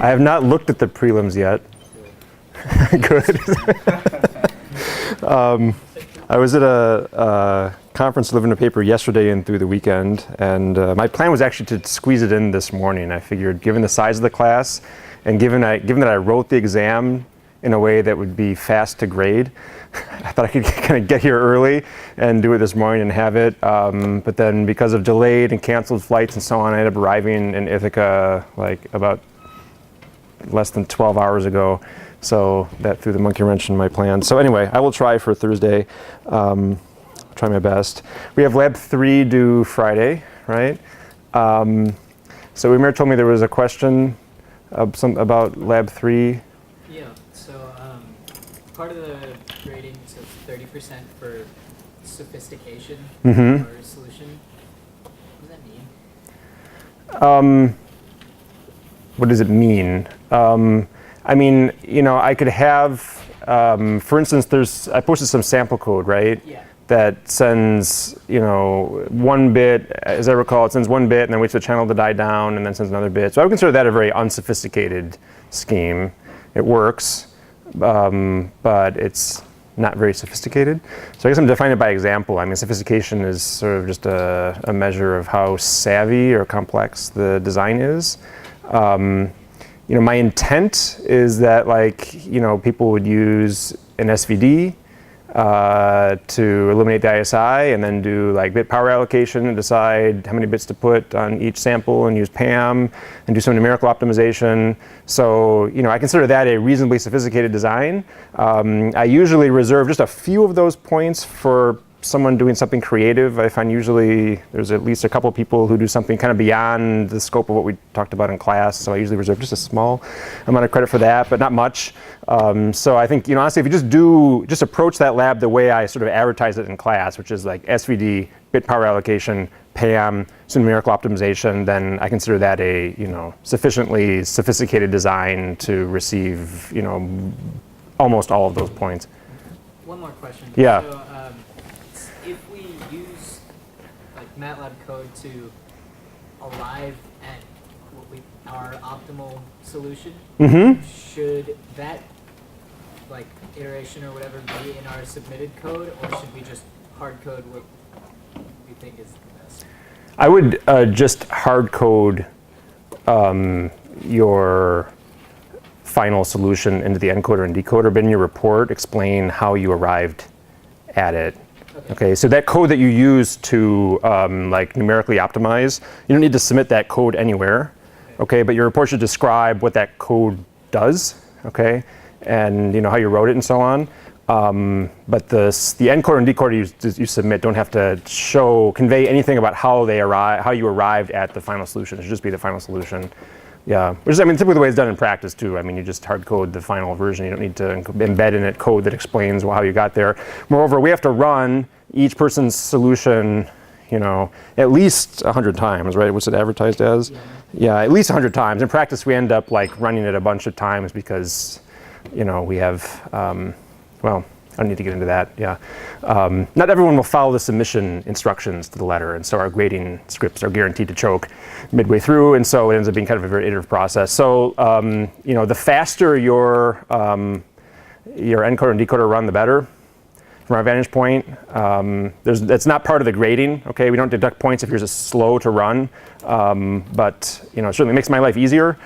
I have not looked at the prelims yet. Good. I was at a conference delivering a paper yesterday and through the weekend, and my plan was actually to squeeze it in this morning. I figured, given the size of the class, and given that I wrote the exam in a way that would be fast to grade, I thought I could kind of get here early and do it this morning and have it. But then because of delayed and canceled flights and so on, I ended up arriving in Ithaca like about less than 12 hours ago. So that threw the monkey wrench in my plans. So anyway, I will try for Thursday. Try my best. We have Lab 3 due Friday, right? So Umir told me there was a question about Lab 3. Yeah, so part of the grading says 30% for sophistication or solution. What does that mean? What does it mean? I mean, you know, I could have, for instance, I posted some sample code, right? Yeah. That sends, you know, 1 bit, as I recall, it sends 1 bit and then waits for the channel to die down and then sends another bit. So I would consider that a very unsophisticated scheme. It works, but it's not very sophisticated. So I guess I'm defining it by example. I mean, sophistication is sort of just a measure of how savvy or complex the design is. You know, my intent is that, like, you know, people would use an SVD to eliminate the ISI and then do like bit power allocation and decide how many bits to put on each sample and use PAM and do some numerical optimization. So, you know, I consider that a reasonably sophisticated design. I usually reserve just a few of those points for someone doing something creative. I find usually there's at least a couple people who do something kind of beyond the scope of what we talked about in class. So I usually reserve just a small amount of credit for that, but not much. So I think, you know, honestly, if you just approach that lab the way I sort of advertise it in class, which is like SVD, bit power allocation, PAM, some numerical optimization, then I consider that a, you know, sufficiently sophisticated design to receive, you know, almost all of those points. One more question. Yeah. So, if we use like MATLAB code to arrive at our optimal solution, should that like iteration or whatever be in our submitted code, or should we just hard code what we think is the best? I would just hard code your final solution into the encoder and decoder, but in your report explain how you arrived at it. Okay, so that code that you use to like numerically optimize, you don't need to submit that code anywhere, okay? But your report should describe what that code does, okay? And you know how you wrote it and so on. But the encoder and decoder you submit don't have to convey anything about how you arrived at the final solution. It should just be the final solution. Yeah, which is, I mean, typically the way it's done in practice too. I mean, you just hard code the final version. You don't need to embed in it code that explains how you got there. Moreover, we have to run each person's solution, you know, at least 100 times, right? What's it advertised as? Yeah, at least 100 times. In practice, we end up like running it a bunch of times because, you know, we have, well, I don't need to get into that, yeah. Not everyone will follow the submission instructions to the letter, and so our grading scripts are guaranteed to choke midway through, and so it ends up being kind of a very iterative process. So, you know, the faster your encoder and decoder run, the better. From our vantage point, that's not part of the grading, okay? We don't deduct points if yours is slow to run, but, you know, it certainly makes my life easier,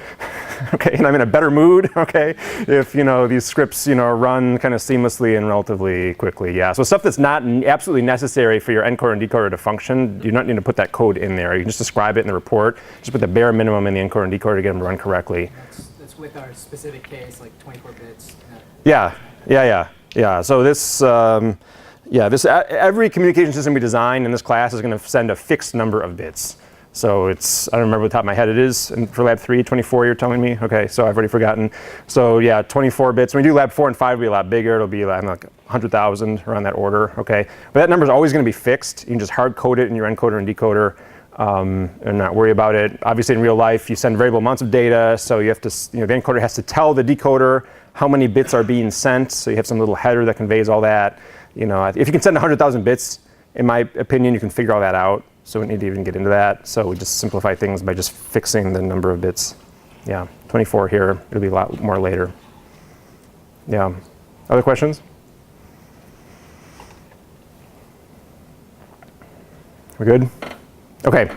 okay? And I'm in a better mood, okay? If, you know, these scripts, you know, run kind of seamlessly and relatively quickly, yeah. So stuff that's not absolutely necessary for your encoder and decoder to function, you don't need to put that code in there. You can just describe it in the report, just put the bare minimum in the encoder and decoder to get them to run correctly. That's with our specific case, like 24 bits. Yeah, so this, every communication system we design in this class is going to send a fixed number of bits. So it's, I don't remember off the top of my head, it is for Lab 3, 24 you're telling me? Okay, so I've already forgotten. So yeah, 24 bits. When we do Lab 4 and 5, it'll be a lot bigger. It'll be like 100,000 around that order, okay? But that number is always going to be fixed. You can just hard code it in your encoder and decoder and not worry about it. Obviously in real life, you send variable amounts of data, so you have to, you know, the encoder has to tell the decoder how many bits are being sent, so you have some little header that conveys all that. You know, if you can send 100,000 bits, in my opinion, you can figure all that out. So we don't need to even get into that. So we just simplify things by just fixing the number of bits. Yeah, 24 here. It'll be a lot more later. Yeah. Other questions? We're good? Okay.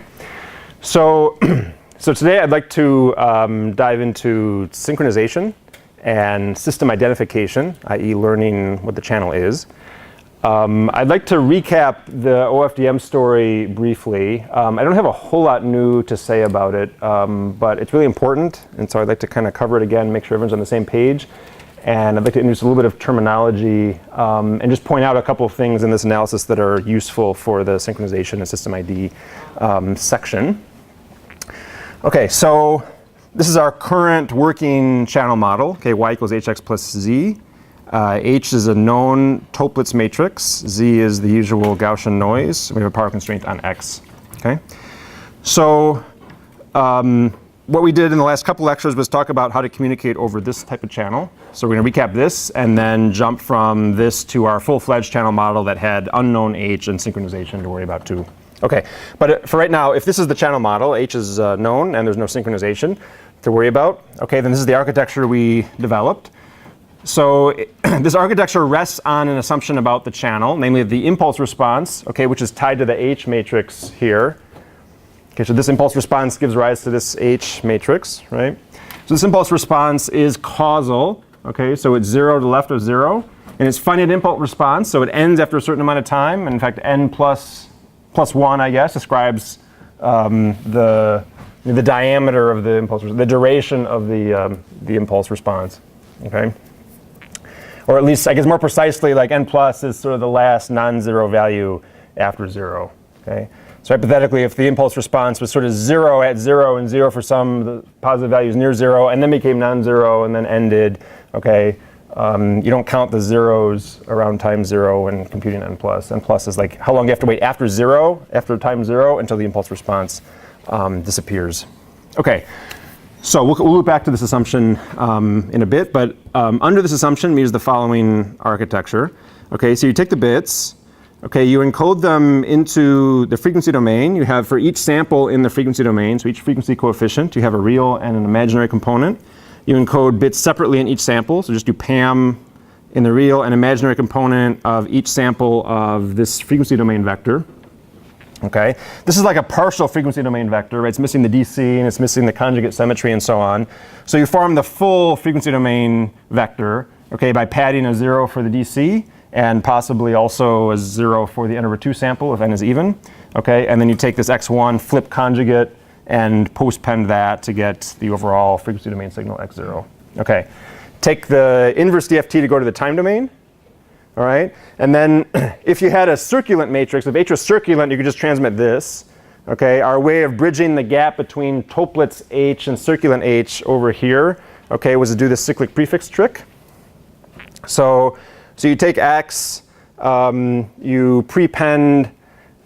So, so today I'd like to dive into synchronization and system identification, i.e. learning what the channel is. I'd like to recap the OFDM story briefly. I don't have a whole lot new to say about it, but it's really important, and so I'd like to kind of cover it again, make sure everyone's on the same page. And I'd like to introduce a little bit of terminology and just point out a couple of things in this analysis that are useful for the synchronization and system ID section. Okay, so this is our current working channel model. Okay, y equals hx plus z. H is a known Toeplitz matrix. Z is the usual Gaussian noise. We have a power constraint on x. Okay, so what we did in the last couple lectures was talk about how to communicate over this type of channel. So we're going to recap this and then jump from this to our full-fledged channel model that had unknown H and synchronization to worry about too. Okay, but for right now, if this is the channel model, H is known and there's no synchronization to worry about, okay, then this is the architecture we developed. So this architecture rests on an assumption about the channel, namely the impulse response, okay, which is tied to the H matrix here. Okay, so this impulse response gives rise to this H matrix, right? So this impulse response is causal, okay, so it's 0 to the left of 0, and it's finite impulse response, so it ends after a certain amount of time, and in fact n plus 1, I guess, describes the diameter of the impulse, the duration of the impulse response, okay? Or at least, I guess more precisely, like n plus is sort of the last non-zero value after 0, okay? So hypothetically, if the impulse response was sort of 0 at 0 and 0 for some the positive values near 0, and then became non-zero and then ended, okay, you don't count the zeros around time 0 when computing n plus. N plus is like how long you have to wait after 0, after time 0, until the impulse response disappears. Okay, so we'll loop back to this assumption in a bit, but under this assumption means the following architecture. Okay, so you take the bits. Okay, you encode them into the frequency domain. You have for each sample in the frequency domain, so each frequency coefficient, you have a real and an imaginary component. You encode bits separately in each sample, so just do PAM in the real and imaginary component of each sample of this frequency domain vector. Okay, this is like a partial frequency domain vector, right? It's missing the DC and it's missing the conjugate symmetry and so on. So you form the full frequency domain vector, okay, by padding a 0 for the DC and possibly also a 0 for the n/2 sample if n is even. Okay, and then you take this x1, flip conjugate, and postpend that to get the overall frequency domain signal x0. Okay, take the inverse DFT to go to the time domain. All right, and then if you had a circulant matrix, if H was circulant, you could just transmit this. Okay, our way of bridging the gap between Toeplitz H and circulant H over here, okay, was to do the cyclic prefix trick. So you take x, you prepend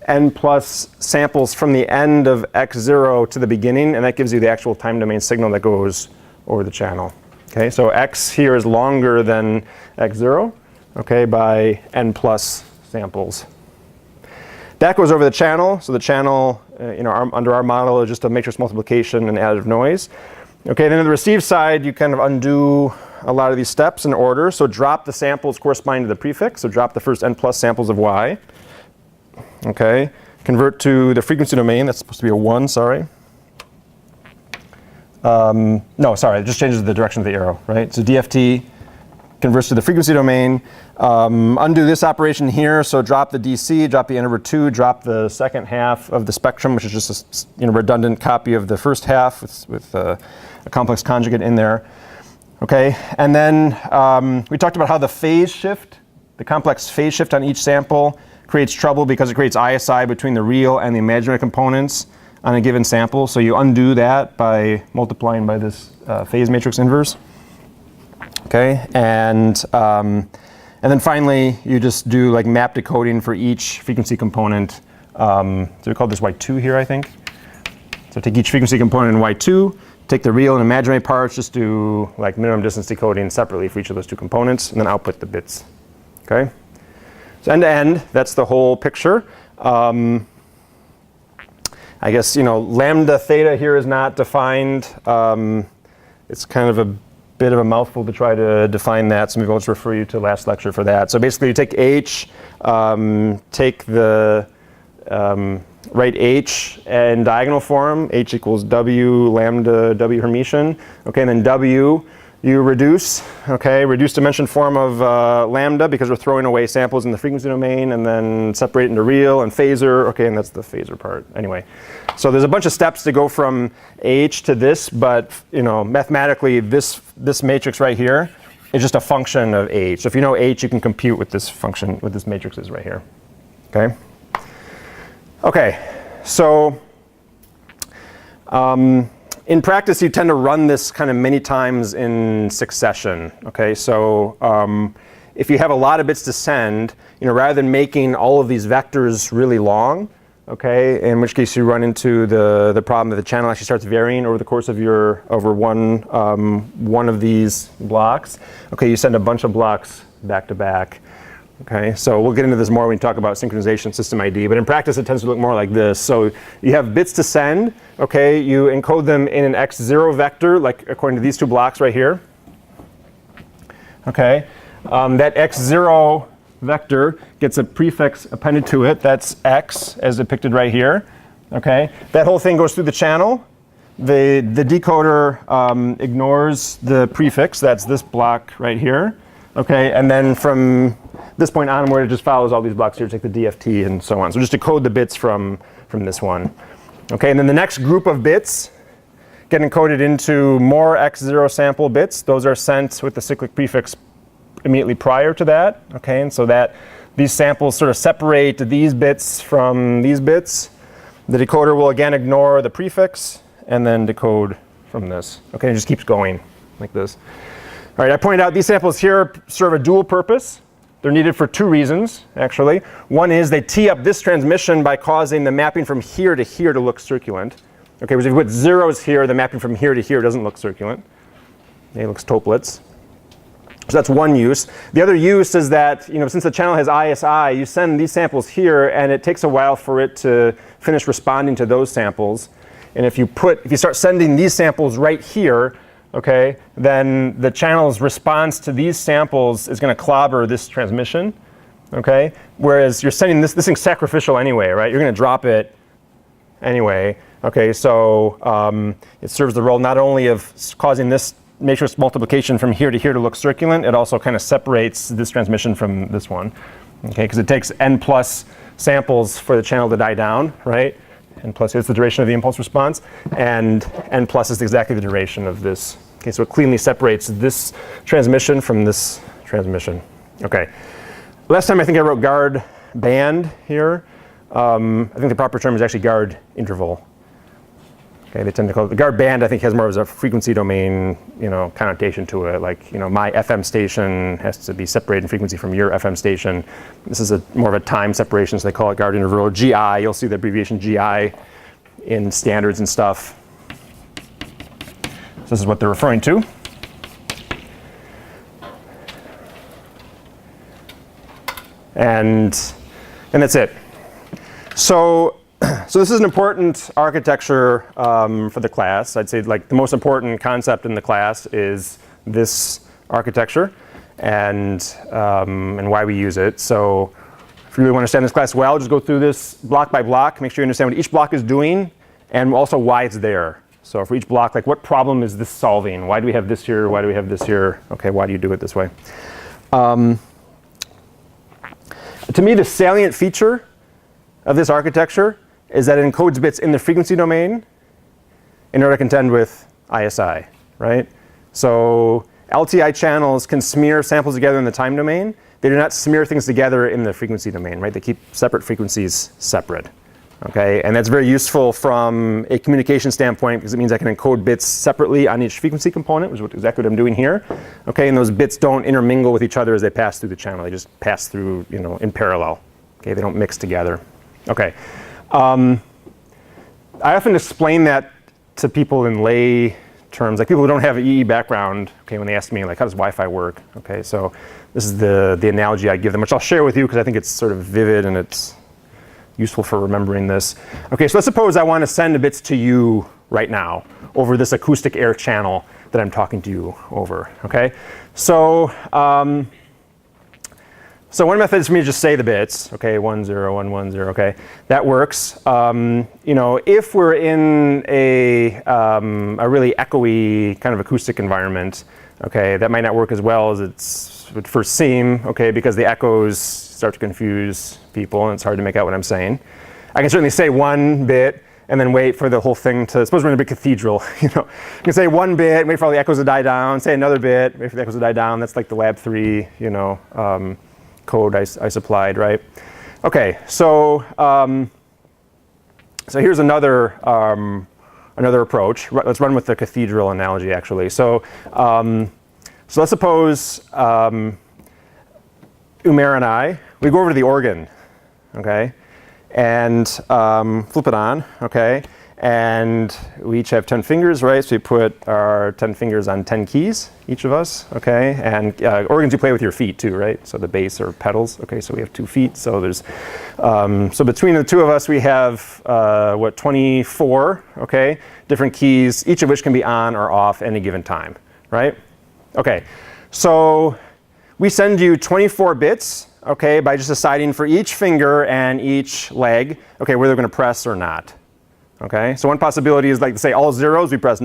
n plus samples from the end of x0 to the beginning, and that gives you the actual time domain signal that goes over the channel. Okay, so x here is longer than x0, okay, by n plus samples. That goes over the channel, so the channel under our model is just a matrix multiplication and additive noise. Okay, then on the receive side, you kind of undo a lot of these steps in order. So drop the samples corresponding to the prefix. So drop the first n plus samples of y. Okay, convert to the frequency domain. That's supposed to be a 1, sorry. No, sorry, it just changes the direction of the arrow, right? So DFT converts to the frequency domain. Undo this operation here. So drop the DC, drop the n/2, drop the second half of the spectrum, which is just a redundant copy of the first half with a complex conjugate in there. Okay, and then we talked about how the phase shift, the complex phase shift on each sample creates trouble because it creates ISI between the real and the imaginary components on a given sample. So you undo that by multiplying by this phase matrix inverse. Okay, and then finally you just do like map decoding for each frequency component. So we call this Y2 here, I think. So take each frequency component in Y2. Take the real and imaginary parts, just do like minimum distance decoding separately for each of those two components, and then output the bits. Okay? So end to end, that's the whole picture. I guess, lambda theta here is not defined. It's kind of a bit of a mouthful to try to define that, so maybe I'll just refer you to last lecture for that. So basically you take H, take the write H in diagonal form, H equals W lambda W Hermitian, okay, and then W you reduce, okay, reduced dimension form of lambda because we're throwing away samples in the frequency domain, and then separate into real and phasor, okay, and that's the phasor part. Anyway, so there's a bunch of steps to go from H to this, but mathematically this matrix right here is just a function of H. So if you know H, you can compute what this function, what this matrix is right here, okay? Okay, so in practice, you tend to run this kind of many times in succession. Okay, so if you have a lot of bits to send, rather than making all of these vectors really long, okay, in which case you run into the problem that the channel actually starts varying over the course of one of these blocks. Okay, you send a bunch of blocks back to back. Okay, so we'll get into this more when we talk about synchronization system ID, but in practice it tends to look more like this. So you have bits to send, okay, you encode them in an x0 vector, like according to these two blocks right here. Okay, that x0 vector gets a prefix appended to it, that's x as depicted right here. Okay, that whole thing goes through the channel. The decoder ignores the prefix, that's this block right here. Okay, and then from this point onward, it just follows all these blocks here, take the DFT and so on. So just decode the bits from this one. Okay, and then the next group of bits get encoded into more x0 sample bits. Those are sent with the cyclic prefix immediately prior to that. Okay, and so that these samples sort of separate these bits from these bits. The decoder will again ignore the prefix and then decode from this. Okay, it just keeps going like this. All right, I pointed out these samples here serve a dual purpose. They're needed for two reasons, actually. One is they tee up this transmission by causing the mapping from here to here to look circulant. Okay, because if you put zeros here, the mapping from here to here doesn't look circulant. It looks toplets. So that's one use. The other use is that, since the channel has ISI, you send these samples here, and it takes a while for it to finish responding to those samples. And if you start sending these samples right here, okay, then the channel's response to these samples is going to clobber this transmission, okay? Whereas you're sending this thing's sacrificial anyway, right? You're going to drop it anyway, okay? So it serves the role not only of causing this matrix multiplication from here to look circulant, it also kind of separates this transmission from this one, okay? Because it takes n plus samples for the channel to die down, right? N plus is the duration of the impulse response, and n plus is exactly the duration of this. Okay, so it cleanly separates this transmission from this transmission. Okay, last time I think I wrote guard band here. I think the proper term is actually guard interval. Okay, they tend to call it the guard band. I think has more of a frequency domain, connotation to it. Like, my FM station has to be separated in frequency from your FM station. This is more of a time separation, so they call it guard interval. GI, you'll see the abbreviation GI in standards and stuff. So this is what they're referring to. And that's it. So this is an important architecture for the class. I'd say like the most important concept in the class is this architecture and why we use it. So if you really want to understand this class well, just go through this block by block. Make sure you understand what each block is doing and also why it's there. So for each block, like what problem is this solving? Why do we have this here? Why do we have this here? Okay, why do you do it this way? To me, the salient feature of this architecture is that it encodes bits in the frequency domain in order to contend with ISI, right? So LTI channels can smear samples together in the time domain. They do not smear things together in the frequency domain, right? They keep separate frequencies separate, okay? And that's very useful from a communication standpoint because it means I can encode bits separately on each frequency component, which is exactly what I'm doing here, okay? And those bits don't intermingle with each other as they pass through the channel. They just pass through, in parallel, okay? They don't mix together, okay? I often explain that to people in lay terms, like people who don't have an EE background, okay, when they ask me, like, how does Wi-Fi work? Okay, so this is the analogy I give them, which I'll share with you because I think it's sort of vivid and it's useful for remembering this. Okay, so let's suppose I want to send the bits to you right now, over this acoustic air channel that I'm talking to you over, okay? So, so one method is for me to just say the bits, okay, 1, 0, 1, 1, 0, okay, that works. You know, if we're in a really echoey kind of acoustic environment, okay, that might not work as well as it would first seem, okay, because the echoes start to confuse people and it's hard to make out what I'm saying. I can certainly say 1 bit and then wait for the whole thing to, suppose we're in a big cathedral, you know. You can say 1 bit, wait for all the echoes to die down, say another bit, wait for the echoes to die down. That's like the Lab 3, you know, code I supplied, right? Okay, so so here's another another approach. Let's run with the cathedral analogy, actually. So so let's suppose Umair and I, we go over to the organ, okay, and flip it on, okay, and we each have 10 fingers, right? So we put our 10 fingers on 10 keys, each of us, okay? And organs you play with your feet too, right? So the bass or pedals, okay? So we have 2 feet. So there's, so between the two of us, we have, 24, okay? Different keys, each of which can be on or off any given time, right? Okay, so we send you 24 bits, okay, by just deciding for each finger and each leg, okay, whether they're going to press or not. Okay, so one possibility is like to say all zeros, we press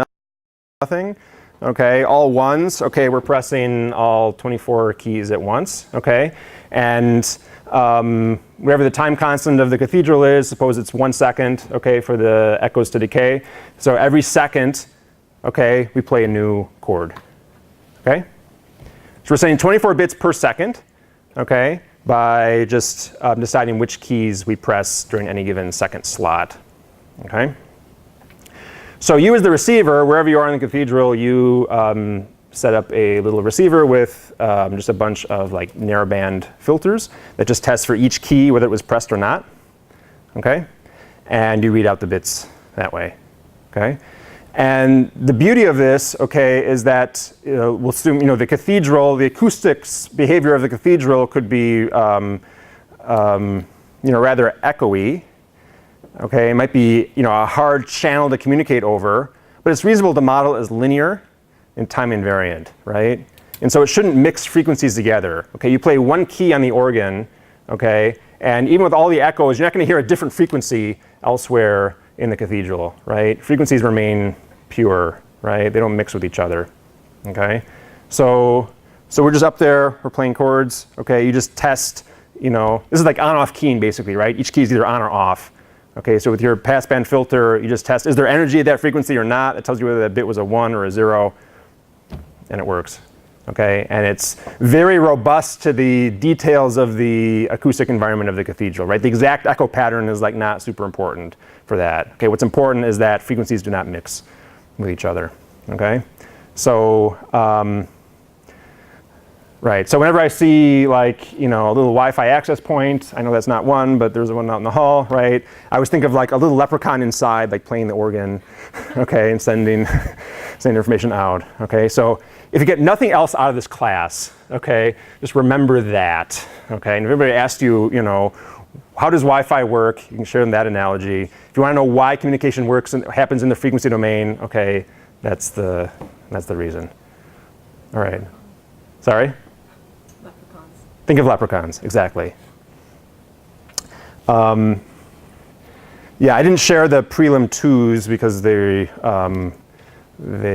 nothing. Okay, all ones, okay, we're pressing all 24 keys at once. Okay, and wherever the time constant of the cathedral is, suppose it's 1 second, okay, for the echoes to decay. So every second, okay, we play a new chord. Okay, so we're saying 24 bits per second, okay, by just deciding which keys we press during any given second slot. Okay, so you as the receiver, wherever you are in the cathedral, you set up a little receiver with just a bunch of like narrowband filters that just tests for each key whether it was pressed or not. Okay, and you read out the bits that way. Okay, and the beauty of this, okay, is that we'll assume the cathedral, the acoustics behavior of the cathedral could be rather echoey. Okay, it might be a hard channel to communicate over, but it's reasonable to model as linear and time invariant, right? And so it shouldn't mix frequencies together. Okay, you play 1 key on the organ, okay, and even with all the echoes, you're not going to hear a different frequency elsewhere in the cathedral, right? Frequencies remain pure, right? They don't mix with each other. Okay, so we're just up there, we're playing chords. Okay, you just test. This is like on-off keying basically, right? Each key is either on or off. Okay, so with your passband filter, you just test, is there energy at that frequency or not? It tells you whether that bit was a 1 or a 0, and it works. Okay, and it's very robust to the details of the acoustic environment of the cathedral, right? The exact echo pattern is like not super important for that. Okay, what's important is that frequencies do not mix with each other. Okay, so right, so whenever I see like, a little Wi-Fi access point, I know that's not one, but there's one out in the hall, right? I always think of like a little leprechaun inside, like playing the organ, okay, and sending information out, okay? So if you get nothing else out of this class, okay, just remember that, okay? And if everybody asked you, how does Wi-Fi work? You can share them that analogy. If you want to know why communication works and happens in the frequency domain, okay, that's the reason. All right. Sorry? Think of leprechauns, exactly. Yeah, I didn't share the prelim 2s because they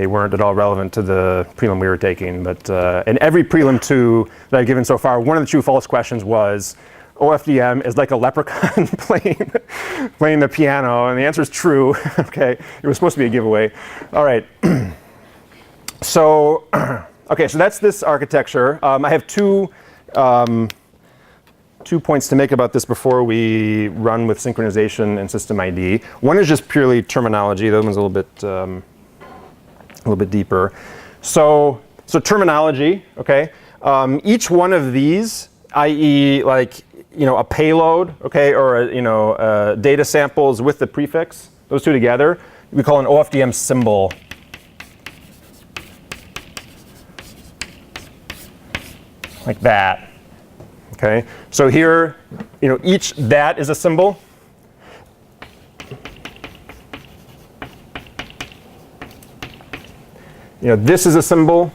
weren't at all relevant to the prelim we were taking. But in every prelim 2 that I've given so far, one of the true-false questions was, OFDM is like a leprechaun playing the piano, and the answer is true. Okay, it was supposed to be a giveaway. All right. So, okay, so that's this architecture. I have two points to make about this before we run with synchronization and system ID. One is just purely terminology. The other one's a little bit deeper. So terminology. Okay. Each one of these, i.e., like a payload, okay, or data samples with the prefix, those two together, we call an OFDM symbol. Like that. Okay, so here, each that is a symbol. this is a symbol.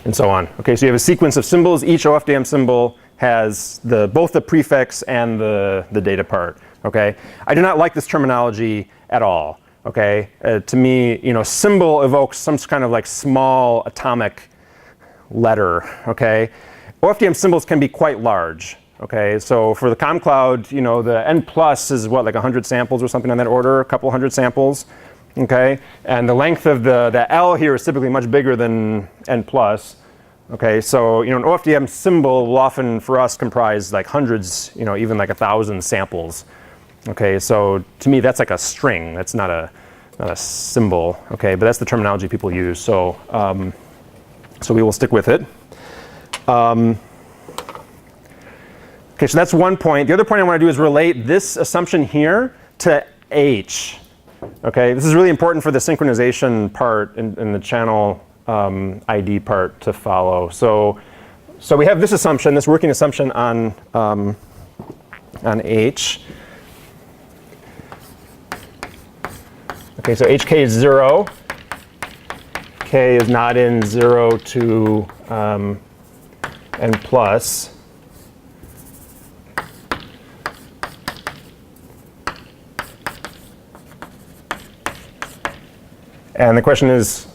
And so on. Okay, so you have a sequence of symbols. Each OFDM symbol has both the prefix and the data part. Okay, I do not like this terminology at all. Okay, to me, symbol evokes some kind of like small atomic letter. Okay, OFDM symbols can be quite large. Okay, so for the ComCloud, the N plus is what, like 100 samples or something on that order, a couple hundred samples. Okay, and the length of the L here is typically much bigger than N plus. Okay, so an OFDM symbol will often for us comprise like hundreds, even like 1,000 samples. Okay, so to me that's like a string. That's not a symbol. Okay, but that's the terminology people use. So so we will stick with it. Okay, so that's one point. The other point I want to do is relate this assumption here to H. Okay, this is really important for the synchronization part in the channel ID part to follow. So we have this assumption, this working assumption on H. Okay, so HK is 0. K is not in 0 to N plus. And the question is,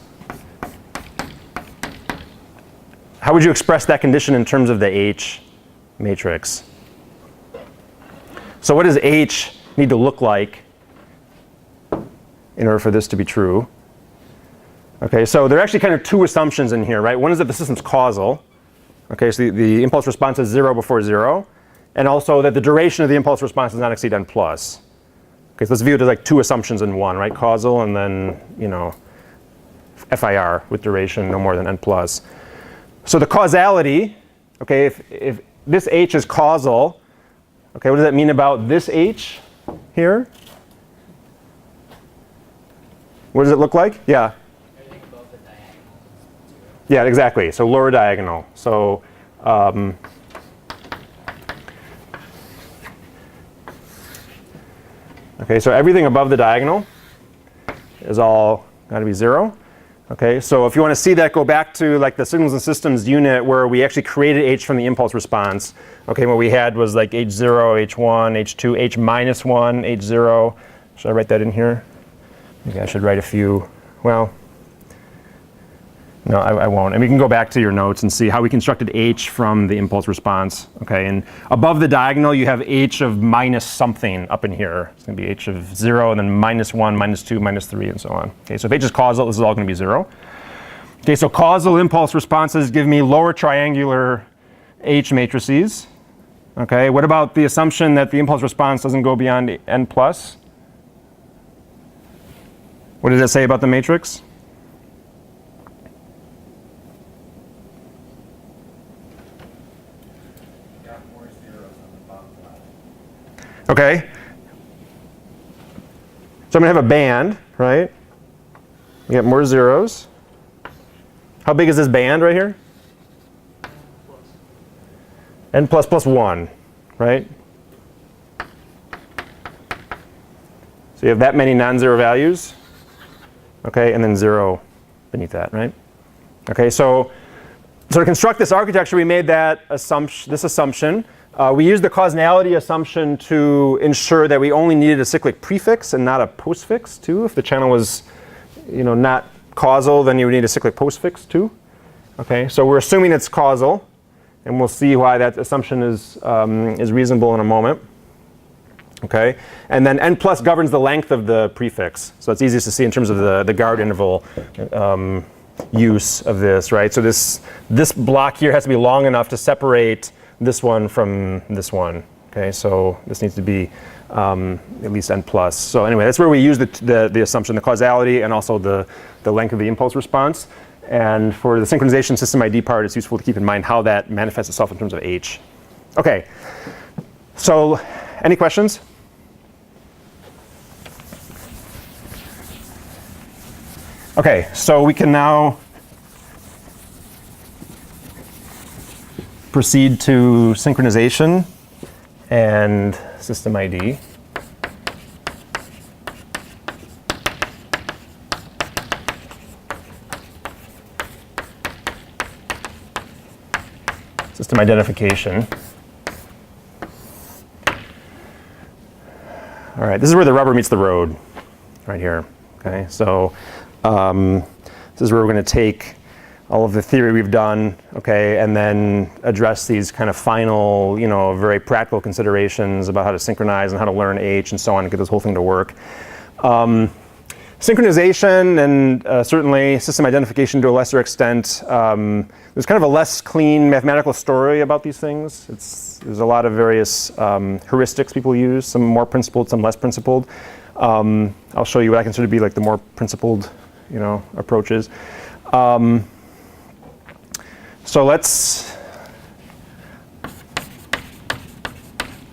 how would you express that condition in terms of the H matrix? So what does H need to look like in order for this to be true? Okay, so there are actually kind of two assumptions in here, right? One is that the system's causal. Okay, so the impulse response is 0 before 0. And also that the duration of the impulse response does not exceed N plus. Okay, so let's view it as like two assumptions in one, right? Causal and then, FIR with duration no more than N plus. So the causality, okay, if this H is causal, okay, what does that mean about this H here? What does it look like? Yeah. Everything above the diagonal is 0. Yeah, exactly. So lower diagonal. So okay, so everything above the diagonal is all got to be 0. Okay, so if you want to see that, go back to like the signals and systems unit where we actually created H from the impulse response. Okay, what we had was like H0, H1, H2, H minus 1, H0. Should I write that in here? Maybe I should write a few. Well, no, I won't. And we can go back to your notes and see how we constructed H from the impulse response. Okay, and above the diagonal you have H of minus something up in here. It's going to be H of 0 and then minus 1, minus 2, minus 3, and so on. Okay, so if H is causal, this is all going to be 0. Okay, so causal impulse responses give me lower triangular H matrices. Okay, what about the assumption that the impulse response doesn't go beyond N plus? What does that say about the matrix? Okay. So I'm going to have a band, right? We get more zeros. How big is this band right here? N plus plus 1, right? So you have that many non-zero values. Okay, and then 0 beneath that, right? Okay, so to construct this architecture, we made that assumption. We used the causality assumption to ensure that we only needed a cyclic prefix and not a postfix too. If the channel was, not causal, then you would need a cyclic postfix too. Okay, so we're assuming it's causal, and we'll see why that assumption is reasonable in a moment. Okay, and then N plus governs the length of the prefix, so it's easiest to see in terms of the guard interval use of this, right? So this block here has to be long enough to separate this one from this one. Okay, so this needs to be at least N plus. So anyway, that's where we use the assumption, the causality, and also the length of the impulse response. And for the synchronization system ID part, it's useful to keep in mind how that manifests itself in terms of H. Okay, so any questions? Okay, so we can now proceed to synchronization and system ID. system identification. All right, this is where the rubber meets the road, right here. Okay, so this is where we're going to take all of the theory we've done, okay, and then address these kind of final, you know, very practical considerations about how to synchronize and how to learn H and so on to get this whole thing to work. Synchronization and certainly system identification to a lesser extent. There's kind of a less clean mathematical story about these things. There's a lot of various heuristics people use, some more principled, some less principled. I'll show you what I consider to be like the more principled, you know, approaches. So let's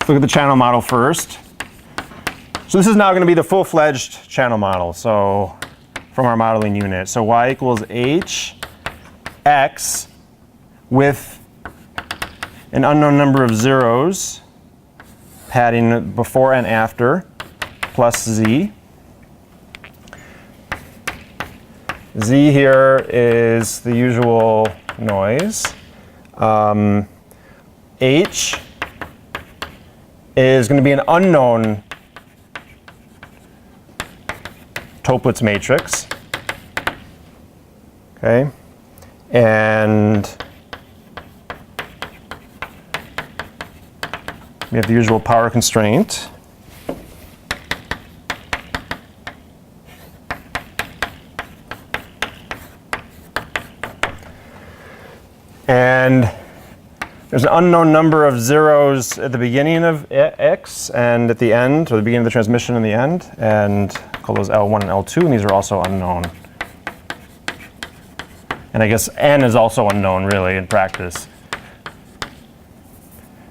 look at the channel model first. So this is now going to be the full-fledged channel model. So from our modeling unit. So y equals h x with an unknown number of zeros, padding before and after, plus z. Z here is the usual noise. H is going to be an unknown Toeplitz matrix. Okay, and we have the usual power constraint. And there's an unknown number of zeros at the beginning of X and at the end, or the beginning of the transmission and the end, and call those L1 and L2, and these are also unknown. And I guess N is also unknown, really, in practice.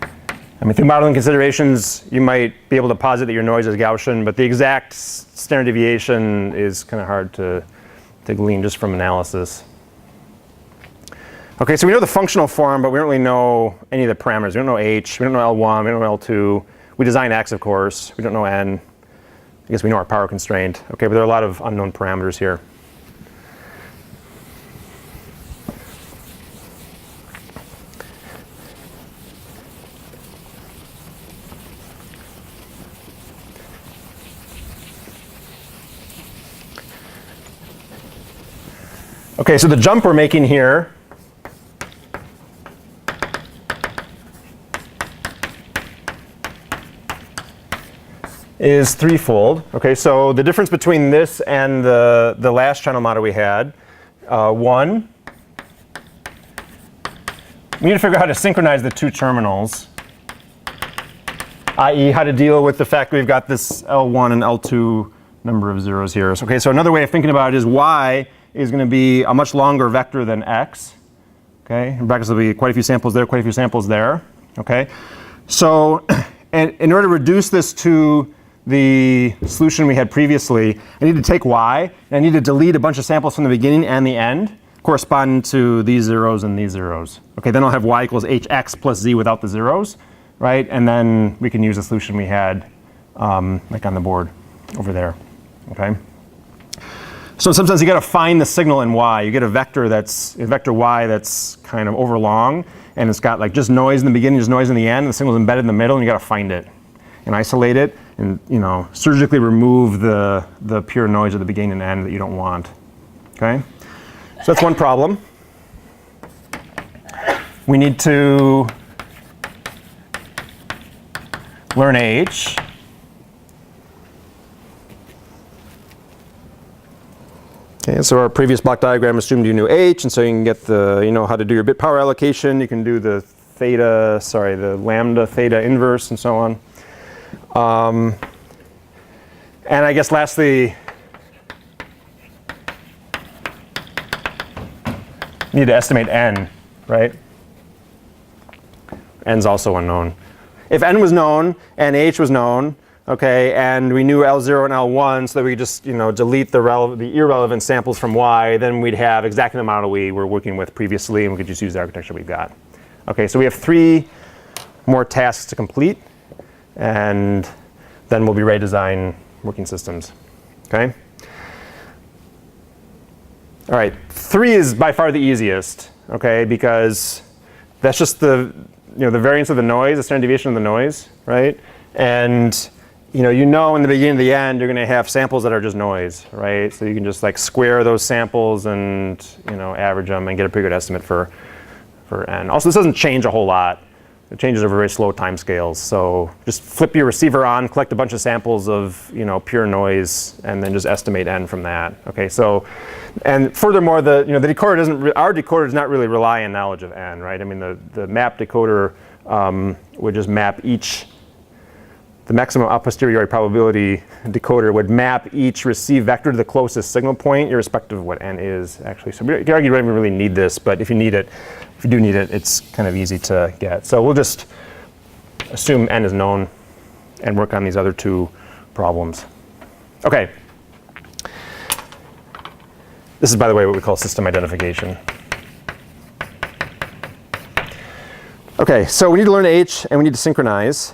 I mean, through modeling considerations, you might be able to posit that your noise is Gaussian, but the exact standard deviation is kind of hard to glean just from analysis. Okay, so we know the functional form, but we don't really know any of the parameters. We don't know H, we don't know L1, we don't know L2. We design X, of course. We don't know N. I guess we know our power constraint. Okay, but there are a lot of unknown parameters here. Okay, so the jump we're making here is threefold. Okay, so the difference between this and the last channel model we had, one, we need to figure out how to synchronize the two terminals, i.e. how to deal with the fact we've got this L1 and L2 number of zeros here. So, okay, so another way of thinking about it is y is going to be a much longer vector than x. Okay, in brackets will be quite a few samples there, quite a few samples there. Okay, so in order to reduce this to the solution we had previously, I need to take y, and I need to delete a bunch of samples from the beginning and the end, corresponding to these zeros and these zeros. Okay, then I'll have y equals hx plus z without the zeros, right? And then we can use the solution we had, like on the board over there. Okay. So in some sense, you got to find the signal in y. You get a vector y that's kind of overlong, and it's got like just noise in the beginning, just noise in the end. The signal's embedded in the middle, and you got to find it and isolate it, and surgically remove the pure noise at the beginning and end that you don't want. Okay, so that's one problem. We need to learn H. Okay, so our previous block diagram assumed you knew H, and so you can get how to do your bit power allocation. You can do the lambda theta inverse and so on. And I guess lastly, you need to estimate N, right? N's also unknown. If N was known and H was known, okay, and we knew L0 and L1 so that we could just delete the irrelevant samples from Y, then we'd have exactly the model we were working with previously, and we could just use the architecture we've got. Okay, so we have 3 more tasks to complete, and then we'll be ready to design working systems. Okay? All right, 3 is by far the easiest, okay, because That's just the variance of the noise, the standard deviation of the noise, right? And in the beginning and the end, you're going to have samples that are just noise, right? So you can just like square those samples and average them and get a pretty good estimate for n. Also, this doesn't change a whole lot. It changes over very slow time scales. So just flip your receiver on, collect a bunch of samples of pure noise, and then just estimate n from that. Okay. So, and furthermore, the decoder doesn't. Our decoder does not really rely on knowledge of n, right? I mean, the map decoder would just map each. The maximum a posteriori probability decoder would map each received vector to the closest signal point, irrespective of what n is, actually. So you can argue you don't even really need this, but if you do need it, it's kind of easy to get. So we'll just assume n is known and work on these other two problems. Okay. This is, by the way, what we call system identification. Okay, so we need to learn H and we need to synchronize.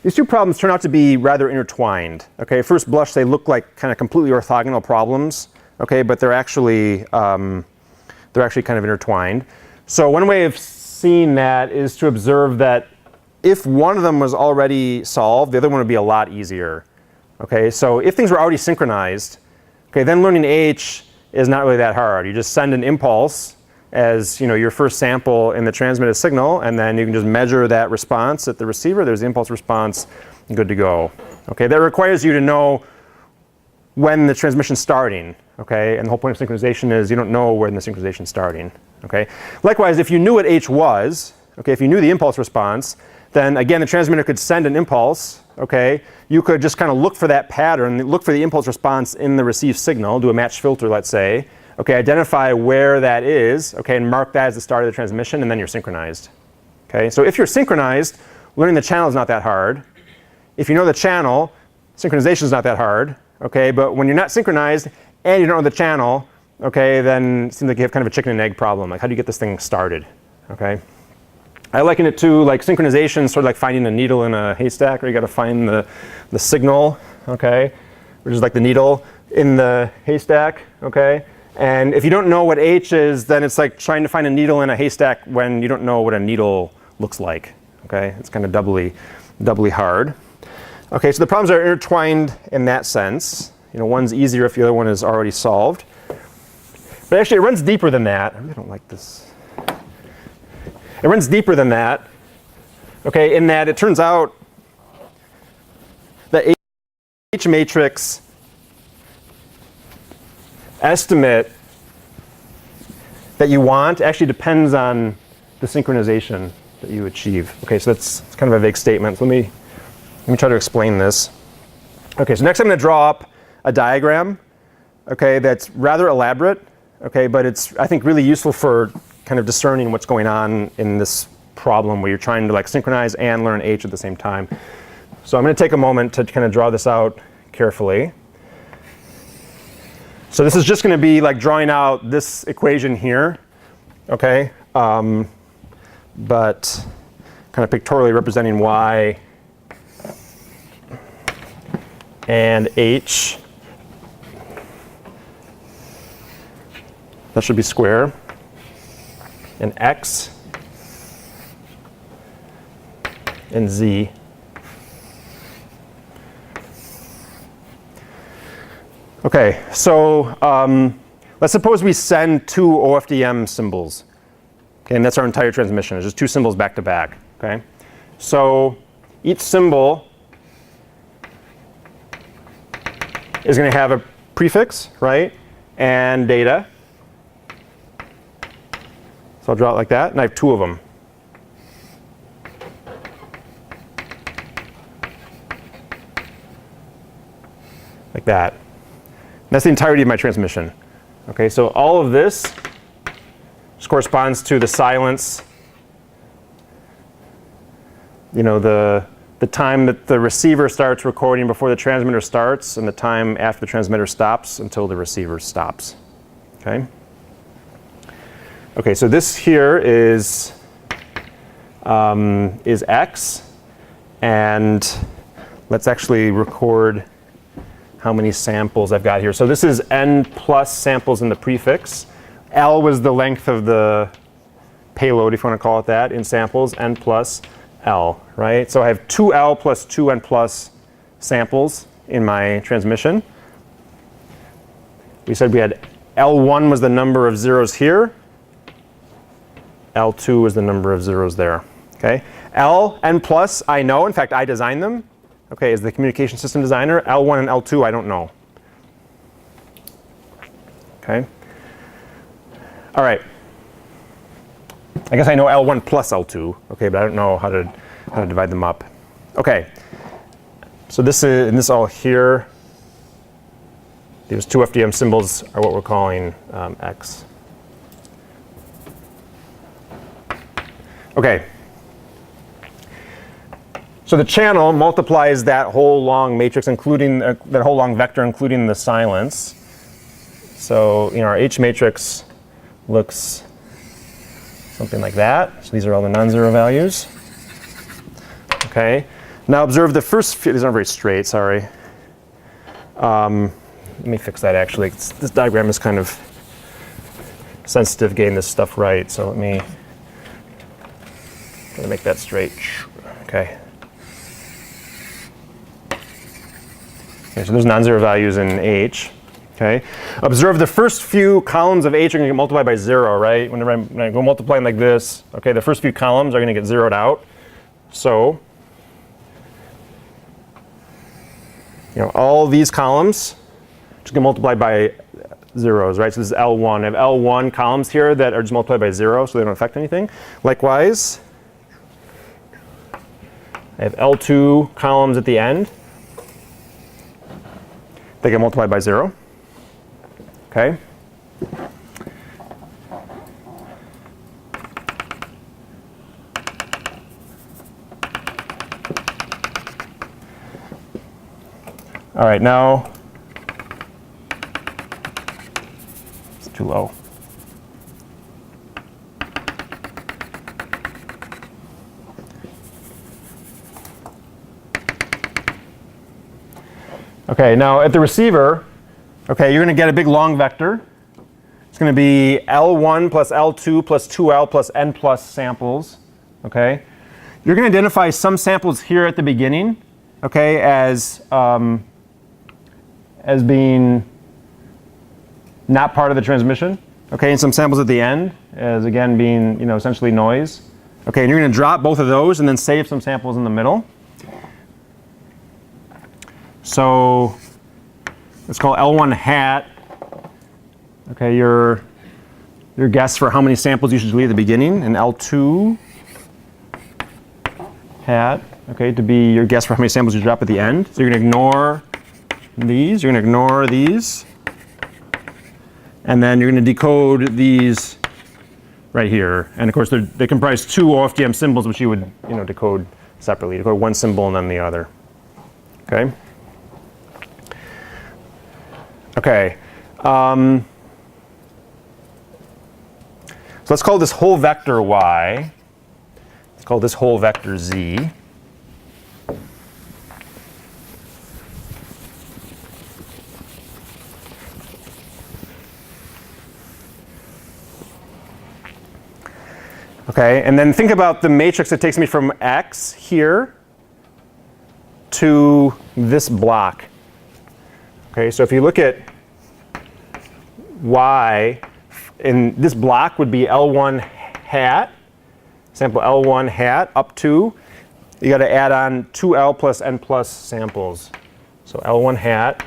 These two problems turn out to be rather intertwined. Okay, at first blush, they look like kind of completely orthogonal problems. Okay, but they're actually kind of intertwined. So one way of seeing that is to observe that if one of them was already solved, the other one would be a lot easier. Okay, so if things were already synchronized, okay, then learning H is not really that hard. You just send an impulse as your first sample in the transmitted signal, and then you can just measure that response at the receiver. There's the impulse response, good to go. Okay, that requires you to know when the transmission's starting. Okay, and the whole point of synchronization is you don't know when the synchronization is starting. Okay, likewise, if you knew what H was, okay, if you knew the impulse response, then again the transmitter could send an impulse. Okay, you could just kind of look for that pattern, look for the impulse response in the received signal, do a matched filter, let's say. Okay, identify where that is, okay, and mark that as the start of the transmission, and then you're synchronized. Okay, so if you're synchronized, learning the channel is not that hard. If you know the channel, synchronization is not that hard. Okay, but when you're not synchronized and you don't know the channel, okay, then it seems like you have kind of a chicken and egg problem. Like, how do you get this thing started? Okay, I liken it to like synchronization, sort of like finding a needle in a haystack, where you got to find the signal, okay, which is like the needle in the haystack, okay. And if you don't know what H is, then it's like trying to find a needle in a haystack when you don't know what a needle looks like. Okay, it's kind of doubly hard. Okay, so the problems are intertwined in that sense. One's easier if the other one is already solved. But actually, it runs deeper than that. I really don't like this. It runs deeper than that. Okay, in that it turns out the H matrix estimate that you want actually depends on the synchronization that you achieve. Okay, so it's kind of a vague statement. Let me try to explain this. Okay, so next I'm going to draw up a diagram, okay, that's rather elaborate, okay, but it's, I think, really useful for kind of discerning what's going on in this problem where you're trying to like synchronize and learn H at the same time. So I'm going to take a moment to kind of draw this out carefully. So this is just going to be like drawing out this equation here, okay, but kind of pictorially representing Y and H. That should be square. And X and Z. Okay, so let's suppose we send two OFDM symbols. Okay, and that's our entire transmission. It's just two symbols back to back. Okay, so each symbol is going to have a prefix, right, and data. So I'll draw it like that, and I have two of them. Like that. That's the entirety of my transmission. Okay, so all of this just corresponds to the silence, the time that the receiver starts recording before the transmitter starts, and the time after the transmitter stops until the receiver stops. Okay. Okay, so this here is X, and let's actually record how many samples I've got here. So this is n plus samples in the prefix. L was the length of the payload, if you want to call it that, in samples, n plus L, right? So I have 2L plus 2n plus samples in my transmission. We said we had L1 was the number of zeros here. L2 was the number of zeros there. Okay? L, n plus, I know. In fact, I designed them. Okay, as the communication system designer. L1 and L2, I don't know. Okay? All right. I guess I know L1 plus L2. Okay, but I don't know how to divide them up. Okay. So this is, and this all here, these two FDM symbols are what we're calling X. Okay. So the channel multiplies that whole long matrix, including that whole long vector, including the silence. So our H matrix looks something like that. So these are all the non-zero values. Okay. Now observe the first few. These aren't very straight. Sorry. Let me fix that. Actually, this diagram is kind of sensitive getting this stuff right. So let me make that straight. Okay. Okay, so there's non-zero values in H. Okay. Observe the first few columns of H are going to get multiplied by 0, right? When I go multiplying like this, okay, the first few columns are going to get zeroed out. So, all these columns just get multiplied by zeros, right? So this is L1. I have L1 columns here that are just multiplied by 0, so they don't affect anything. Likewise, I have L2 columns at the end. They get multiplied by 0. Okay. All right, now it's too low. Okay, now at the receiver, okay, you're going to get a big long vector. It's going to be L1 plus L2 plus 2L plus n plus samples. Okay, you're going to identify some samples here at the beginning, okay, as being not part of the transmission. Okay, and some samples at the end as again being essentially noise. Okay, and you're going to drop both of those and then save some samples in the middle. So let's call L1 hat. Okay, your guess for how many samples you should leave at the beginning, and L2 hat. Okay, to be your guess for how many samples you drop at the end. So you're going to ignore these. You're going to ignore these, and then you're going to decode these right here. And of course, they comprise two OFDM symbols, which you would decode separately. Decode one symbol and then the other. Okay. Okay, so let's call this whole vector y. Let's call this whole vector z. Okay, and then think about the matrix that takes me from X here to this block. Okay, so if you look at y, in this block would be L1 hat, sample L1 hat up to, you got to add on 2L plus n plus samples. So L1 hat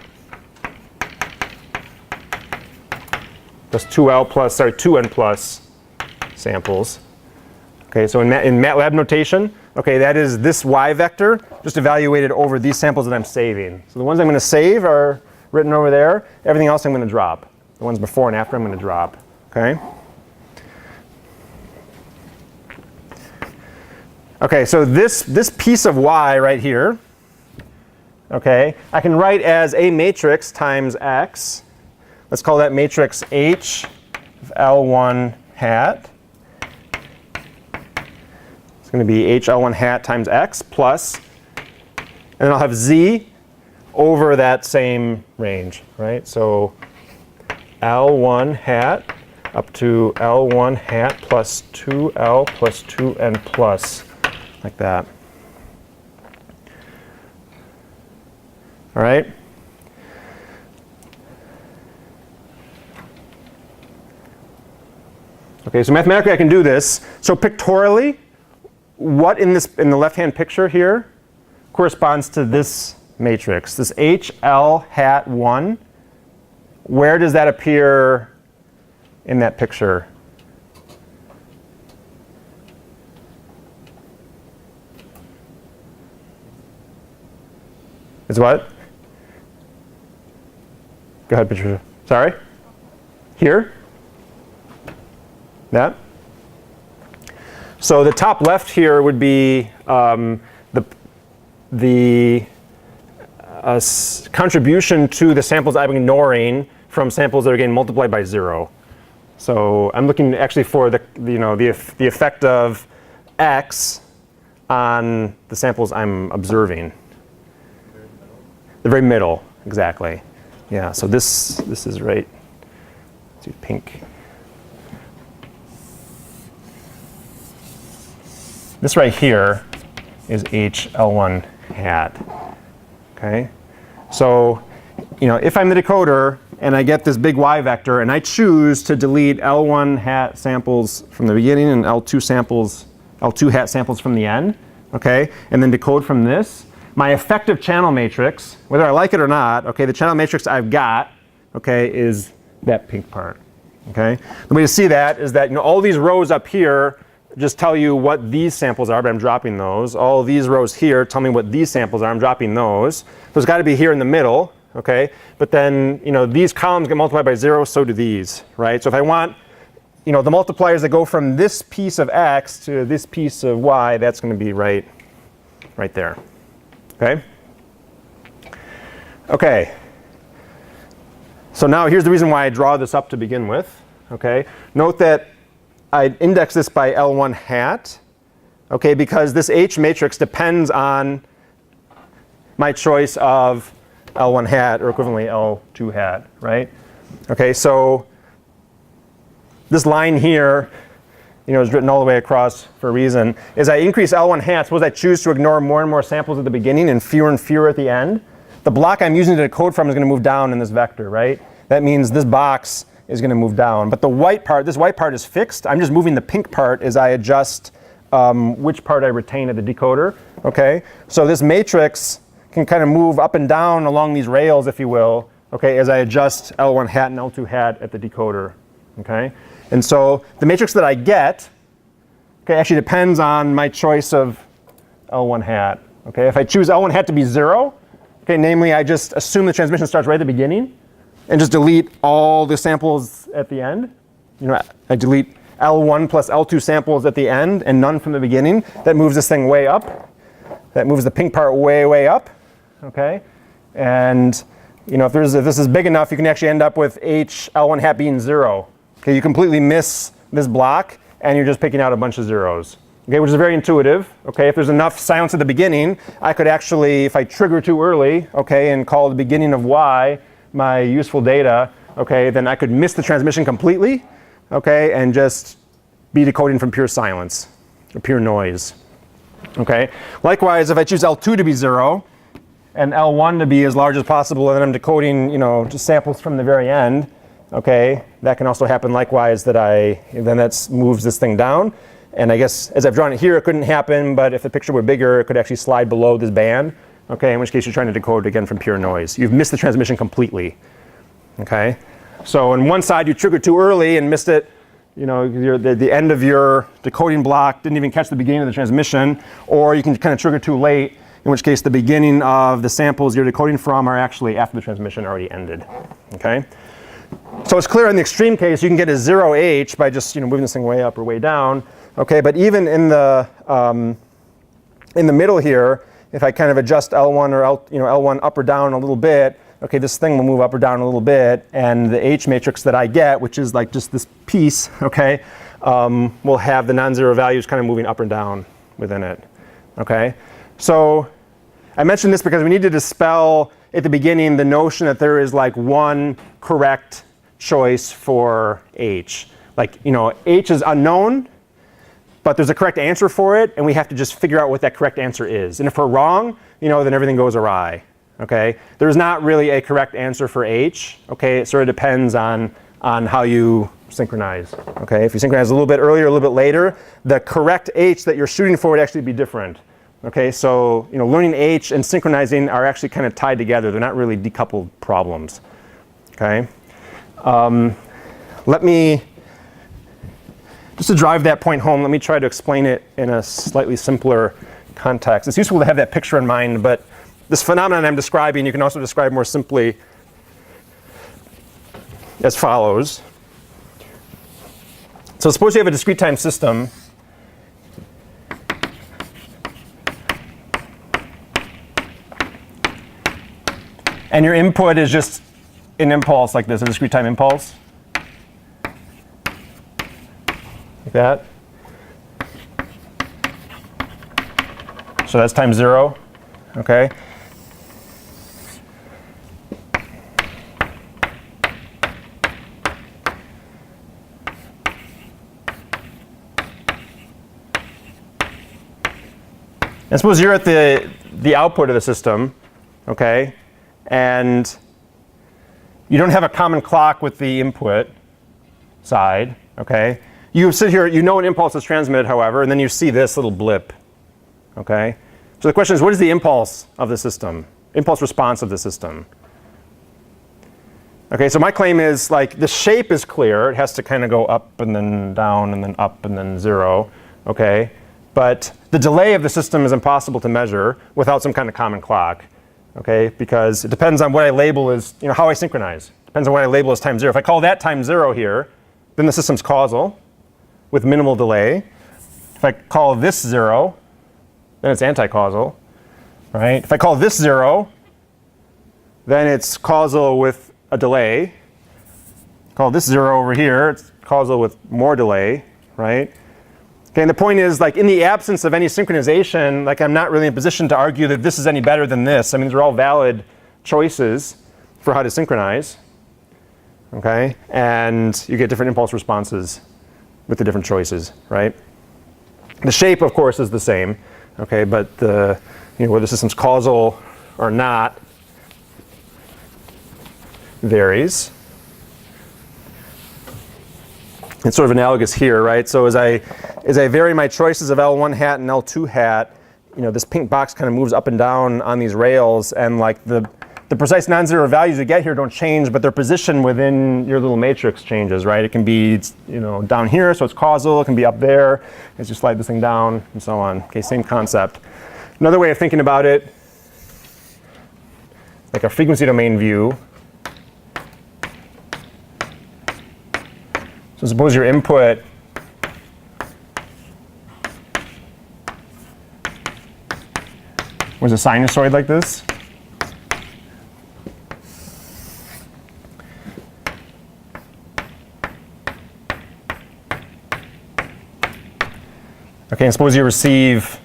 plus 2L plus, 2n plus samples. Okay, so in MATLAB notation, okay, that is this y vector just evaluated over these samples that I'm saving. So the ones I'm going to save are written over there. Everything else I'm going to drop. The ones before and after I'm going to drop. Okay? Okay, so this piece of y right here, okay, I can write as a matrix times x. Let's call that matrix H of L1 hat. It's going to be H L1 hat times x plus, and then I'll have z over that same range, right? So L1 hat up to L1 hat plus 2L plus 2N plus, like that. All right? Okay, so mathematically I can do this. So pictorially, what in the left-hand picture here corresponds to this matrix, this HL hat 1. Where does that appear in that picture? Is what? Go ahead, Patricia. Sorry? Here? That? So the top left here would be the contribution to the samples I'm ignoring from samples that are getting multiplied by 0. So I'm looking actually for the effect of x on the samples I'm observing. The very middle, exactly. Yeah. So this is right. Let's do pink. This right here is HL1 hat. Okay. So, if I'm the decoder and I get this big Y vector and I choose to delete L1 hat samples from the beginning and L2 hat samples from the end, okay, and then decode from this, my effective channel matrix, whether I like it or not, okay, the channel matrix I've got, okay, is that pink part. Okay. The way to see that is that all these rows up here just tell you what these samples are, but I'm dropping those. All these rows here tell me what these samples are, I'm dropping those. So it's got to be here in the middle, okay? But then, these columns get multiplied by 0, so do these, right? So if I want, the multipliers that go from this piece of x to this piece of y, that's going to be right there, okay? Okay. So now here's the reason why I draw this up to begin with, okay? Note that I index this by L1 hat, okay, because this H matrix depends on my choice of L1 hat or equivalently L2 hat, right? Okay, so this line here, is written all the way across for a reason. As I increase L1 hat, suppose I choose to ignore more and more samples at the beginning and fewer at the end, the block I'm using to decode from is going to move down in this vector, right? That means this box is going to move down. But the white part, this white part is fixed. I'm just moving the pink part as I adjust which part I retain at the decoder. Okay, so this matrix can kind of move up and down along these rails, if you will, okay, as I adjust L1 hat and L2 hat at the decoder. Okay, and so the matrix that I get, okay, actually depends on my choice of L1 hat. Okay, if I choose L1 hat to be 0, okay, namely I just assume the transmission starts right at the beginning, and just delete all the samples at the end. I delete L1 plus L2 samples at the end and none from the beginning. That moves this thing way up. That moves the pink part way up. Okay, and if this is big enough, you can actually end up with L1 hat being 0. Okay, you completely miss this block, and you're just picking out a bunch of zeros. Okay, which is very intuitive. Okay, if there's enough silence at the beginning, I could actually, if I trigger too early, okay, and call the beginning of Y my useful data, okay, then I could miss the transmission completely, okay, and just be decoding from pure silence or pure noise. Okay. Likewise, if I choose L2 to be 0 and L1 to be as large as possible, and then I'm decoding, just samples from the very end, okay, that can also happen likewise. Then that moves this thing down. And I guess as I've drawn it here, it couldn't happen, but if the picture were bigger, it could actually slide below this band. Okay, in which case you're trying to decode again from pure noise. You've missed the transmission completely. Okay, so on one side you triggered too early and missed it. The end of your decoding block didn't even catch the beginning of the transmission, or you can kind of trigger too late, in which case the beginning of the samples you're decoding from are actually after the transmission already ended. Okay, so it's clear in the extreme case you can get a 0H by just moving this thing way up or way down. Okay, but even in the middle here, if I kind of adjust L1 or L1 up or down a little bit, okay, this thing will move up or down a little bit, and the H matrix that I get, which is like just this piece, okay, will have the non-zero values kind of moving up and down within it. Okay, so I mentioned this because we need to dispel at the beginning the notion that there is like one correct choice for H. like, H is unknown, but there's a correct answer for it, and we have to just figure out what that correct answer is. And if we're wrong, then everything goes awry. Okay? There's not really a correct answer for H. Okay? It sort of depends on how you synchronize. Okay? If you synchronize a little bit earlier, a little bit later, the correct H that you're shooting for would actually be different. Okay? So learning H and synchronizing are actually kind of tied together. They're not really decoupled problems. Okay? Let me, just to drive that point home, let me try to explain it in a slightly simpler context. It's useful to have that picture in mind, but this phenomenon I'm describing, you can also describe more simply as follows. So suppose you have a discrete time system. And your input is just an impulse like this, a discrete time impulse. Like that. So that's time 0. Okay. And suppose you're at the output of the system, okay, and you don't have a common clock with the input side, okay. You sit here, an impulse is transmitted, however, and then you see this little blip, okay. So the question is, what is the impulse of the system? Impulse response of the system. Okay, so my claim is, like, the shape is clear. It has to kind of go up and then down and then up and then 0, okay. But the delay of the system is impossible to measure without some kind of common clock, okay? Because it depends on what I label as, how I synchronize. Depends on what I label as time 0. If I call that time 0 here, then the system's causal with minimal delay. If I call this 0, then it's anti-causal, right? If I call this 0, then it's causal with a delay. Call this 0 over here, it's causal with more delay, right? Okay, and the point is, like, in the absence of any synchronization, like, I'm not really in a position to argue that this is any better than this. I mean, these are all valid choices for how to synchronize. Okay, and you get different impulse responses with the different choices, right? The shape, of course, is the same. Okay, but whether the system's causal or not varies. It's sort of analogous here, right? So as I vary my choices of L1 hat and L2 hat, this pink box kind of moves up and down on these rails, and like the precise non-zero values you get here don't change, but their position within your little matrix changes, right? It can be down here, so it's causal. It can be up there as you slide this thing down, and so on. Okay, same concept. Another way of thinking about it, like a frequency domain view. So suppose your input was a sinusoid like this. Okay, and suppose you receive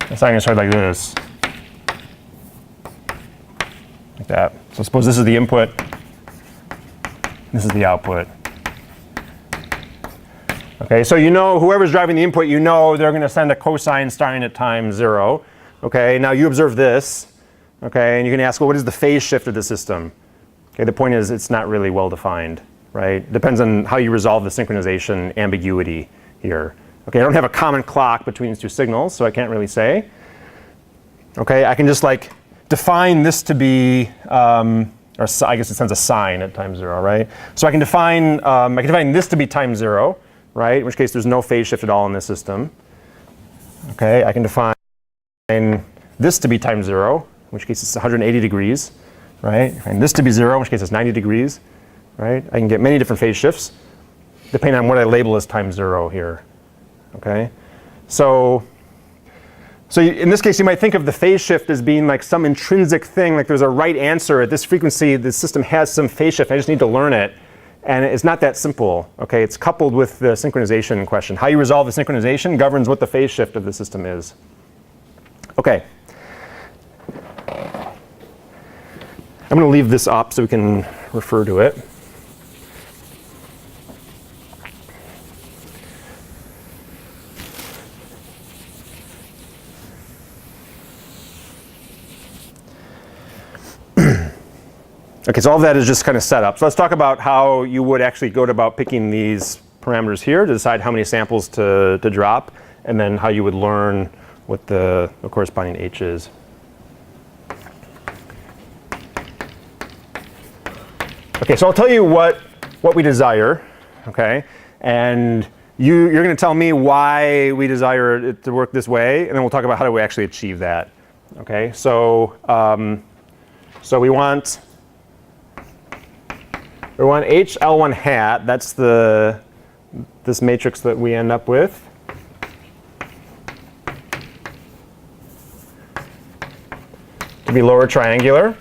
a sinusoid like this. Like that. So suppose this is the input, this is the output. Okay, so whoever's driving the input, they're going to send a cosine starting at time 0. Okay, now you observe this. Okay, and you can ask, well, what is the phase shift of the system? Okay, the point is it's not really well defined, right? Depends on how you resolve the synchronization ambiguity here. Okay, I don't have a common clock between these two signals, so I can't really say. Okay, I can just like define this to be, or I guess it sends a sine at time 0, right? So I can define this to be time 0, right? In which case there's no phase shift at all in this system. Okay, I can define this to be time 0, in which case it's 180 degrees, right? And this to be 0, in which case it's 90 degrees, right? I can get many different phase shifts depending on what I label as time 0 here. Okay, so in this case, you might think of the phase shift as being like some intrinsic thing, like there's a right answer at this frequency, the system has some phase shift, I just need to learn it. And it's not that simple, okay? It's coupled with the synchronization question. How you resolve the synchronization governs what the phase shift of the system is. Okay. I'm going to leave this up so we can refer to it. Okay, so all of that is just kind of set up. So let's talk about how you would actually go about picking these parameters here to decide how many samples to drop, and then how you would learn what the corresponding H is. Okay, so I'll tell you what we desire, okay? And you're going to tell me why we desire it to work this way, and then we'll talk about how do we actually achieve that. Okay, so we want H L1 hat. That's this matrix that we end up with. To be lower triangular.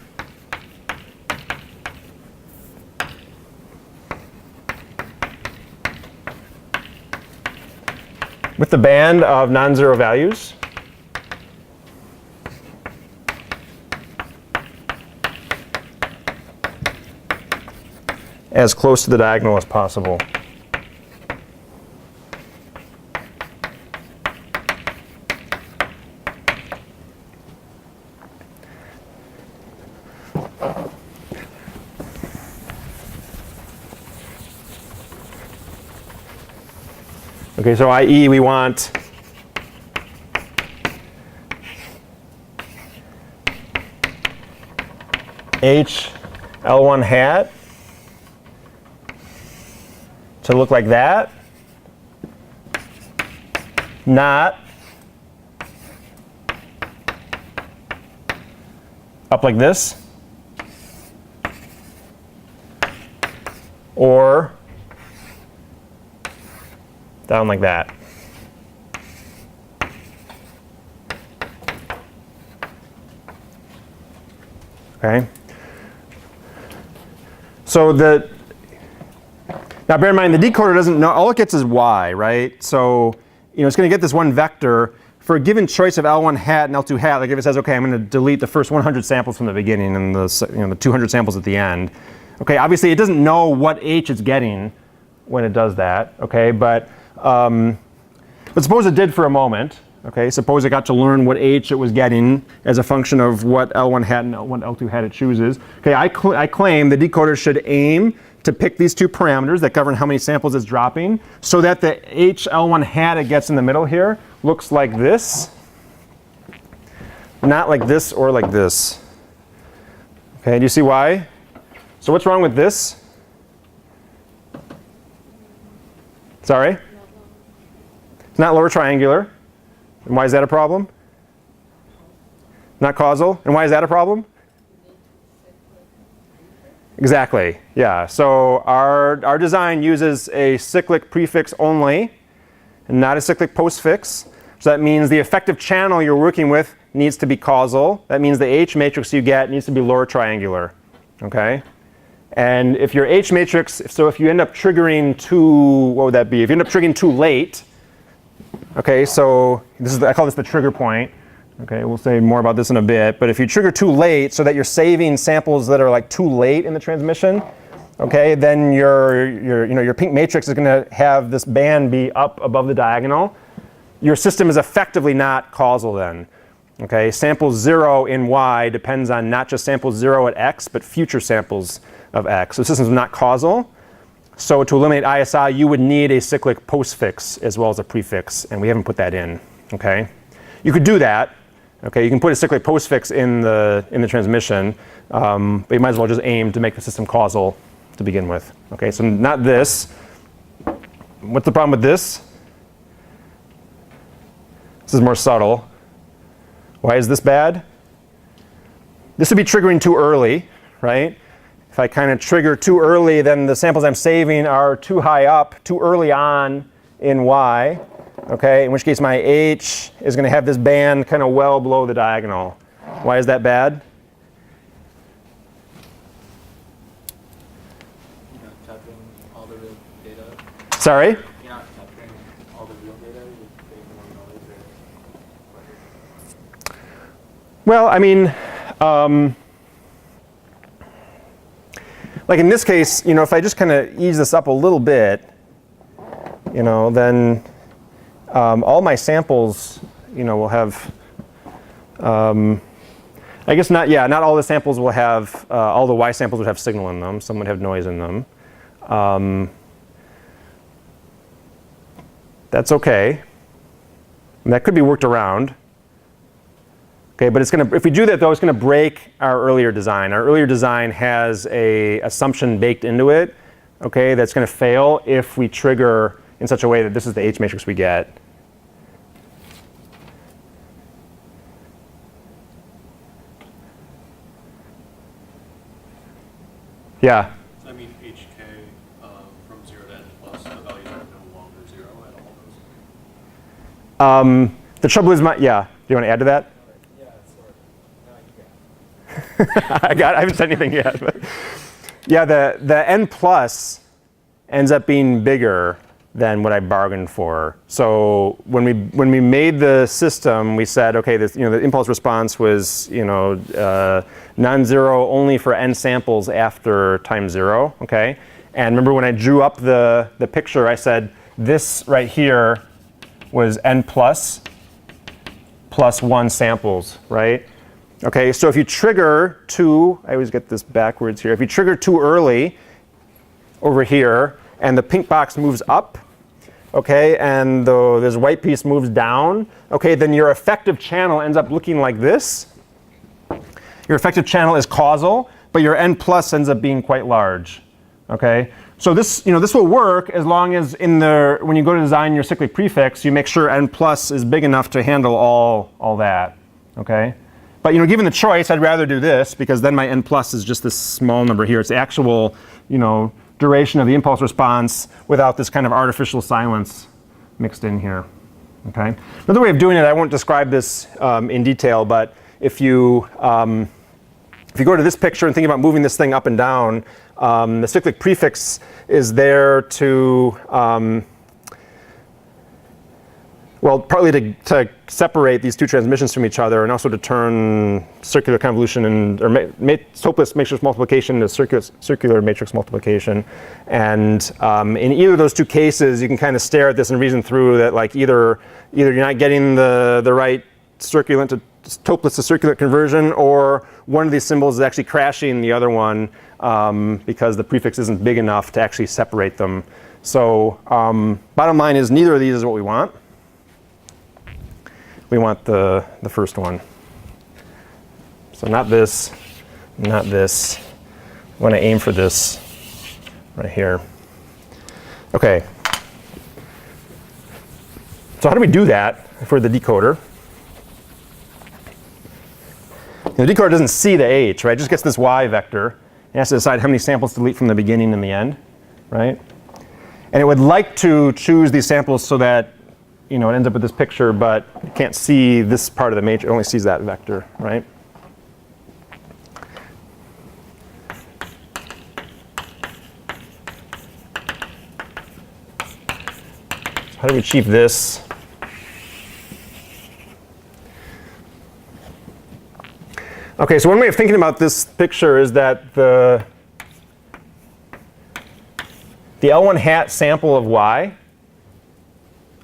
With the band of non-zero values. As close to the diagonal as possible. Okay, so i.e. we want H L1 hat to look like that, not up like this, or down like that. Okay. So now bear in mind the decoder doesn't know, all it gets is y, right? So it's going to get this one vector for a given choice of L1 hat and L2 hat. Like if it says, okay, I'm going to delete the first 100 samples from the beginning and the 200 samples at the end. Okay, obviously it doesn't know what H it's getting when it does that. Okay, but suppose it did for a moment. Okay, suppose it got to learn what H it was getting as a function of what L1 hat and what L2 hat it chooses. Okay, I claim the decoder should aim to pick these two parameters that govern how many samples it's dropping, so that the H L1 hat it gets in the middle here looks like this, not like this or like this. Okay, do you see why? So what's wrong with this? Sorry? It's not lower triangular. And why is that a problem? Not causal. And why is that a problem? Exactly. Yeah. So our design uses a cyclic prefix only, and not a cyclic postfix. So that means the effective channel you're working with needs to be causal. That means the H matrix you get needs to be lower triangular. Okay? And if your H matrix, so if you end up triggering too, what would that be? If you end up triggering too late, okay, so I call this the trigger point. Okay, we'll say more about this in a bit. But if you trigger too late so that you're saving samples that are like too late in the transmission, okay, then your pink matrix is going to have this band be up above the diagonal. Your system is effectively not causal then. Okay, sample 0 in Y depends on not just sample 0 at X, but future samples of X. So the system is not causal. So to eliminate ISI, you would need a cyclic postfix as well as a prefix, and we haven't put that in. Okay, you could do that. Okay, you can put a cyclic postfix in the transmission, but you might as well just aim to make the system causal to begin with. Okay, so not this. What's the problem with this? This is more subtle. Why is this bad? This would be triggering too early, right? If I kind of trigger too early, then the samples I'm saving are too high up, too early on in Y. Okay, in which case my H is going to have this band kind of well below the diagonal. Why is that bad? You're not capturing all the real data. Sorry? You're not capturing all the real data. You're creating more noise or what? Well, I mean, like in this case, you know, if I just kind of ease this up a little bit, you know, then all my samples, you know, will have, I guess not, yeah, not all the samples will have, all the Y samples would have signal in them. Some would have noise in them. That's okay. And that could be worked around. Okay, but it's going to, if we do that though, it's going to break our earlier design. Our earlier design has a assumption baked into it, okay, that's going to fail if we trigger in such a way that this is the H matrix we get. Yeah. Does that mean HK from 0 to n plus the values are no longer 0 at all those? The trouble is yeah. Do you want to add to that? Yeah, sort of. No, you I haven't said anything yet. But yeah, the n plus ends up being bigger than what I bargained for. So when we made the system, we said, okay, this, you know, the impulse response was, you know, non-zero only for n samples after time 0. Okay, and remember when I drew up the picture, I said this right here was n plus 1 samples, right? Okay, so if you trigger 2, I always get this backwards here. If you trigger too early over here, and the pink box moves up, okay, and this white piece moves down, okay, then your effective channel ends up looking like this. Your effective channel is causal, but your n plus ends up being quite large, okay? So this, you know, this will work as long as when you go to design your cyclic prefix, you make sure n plus is big enough to handle all that, okay? But, you know, given the choice, I'd rather do this because then my n plus is just this small number here. It's the actual, you know, duration of the impulse response without this kind of artificial silence mixed in here, okay? Another way of doing it, I won't describe this in detail, but if you go to this picture and think about moving this thing up and down, the cyclic prefix is there to, well, partly to separate these two transmissions from each other and also to turn circular convolution or Toeplitz matrix multiplication into circular matrix multiplication. And in either of those two cases, you can kind of stare at this and reason through that, like either you're not getting the right circulant to Toeplitz to circulant conversion, or one of these symbols is actually crashing the other one because the prefix isn't big enough to actually separate them. So bottom line is neither of these is what we want. We want the first one. So not this, not this. I want to aim for this right here. Okay. So how do we do that for the decoder? The decoder doesn't see the H, right? It just gets this Y vector. It has to decide how many samples to delete from the beginning and the end, right? And it would like to choose these samples so that, you know, it ends up with this picture, but it can't see this part of the matrix. It only sees that vector, right? So how do we achieve this? Okay, so one way of thinking about this picture is that the L1 hat sample of Y,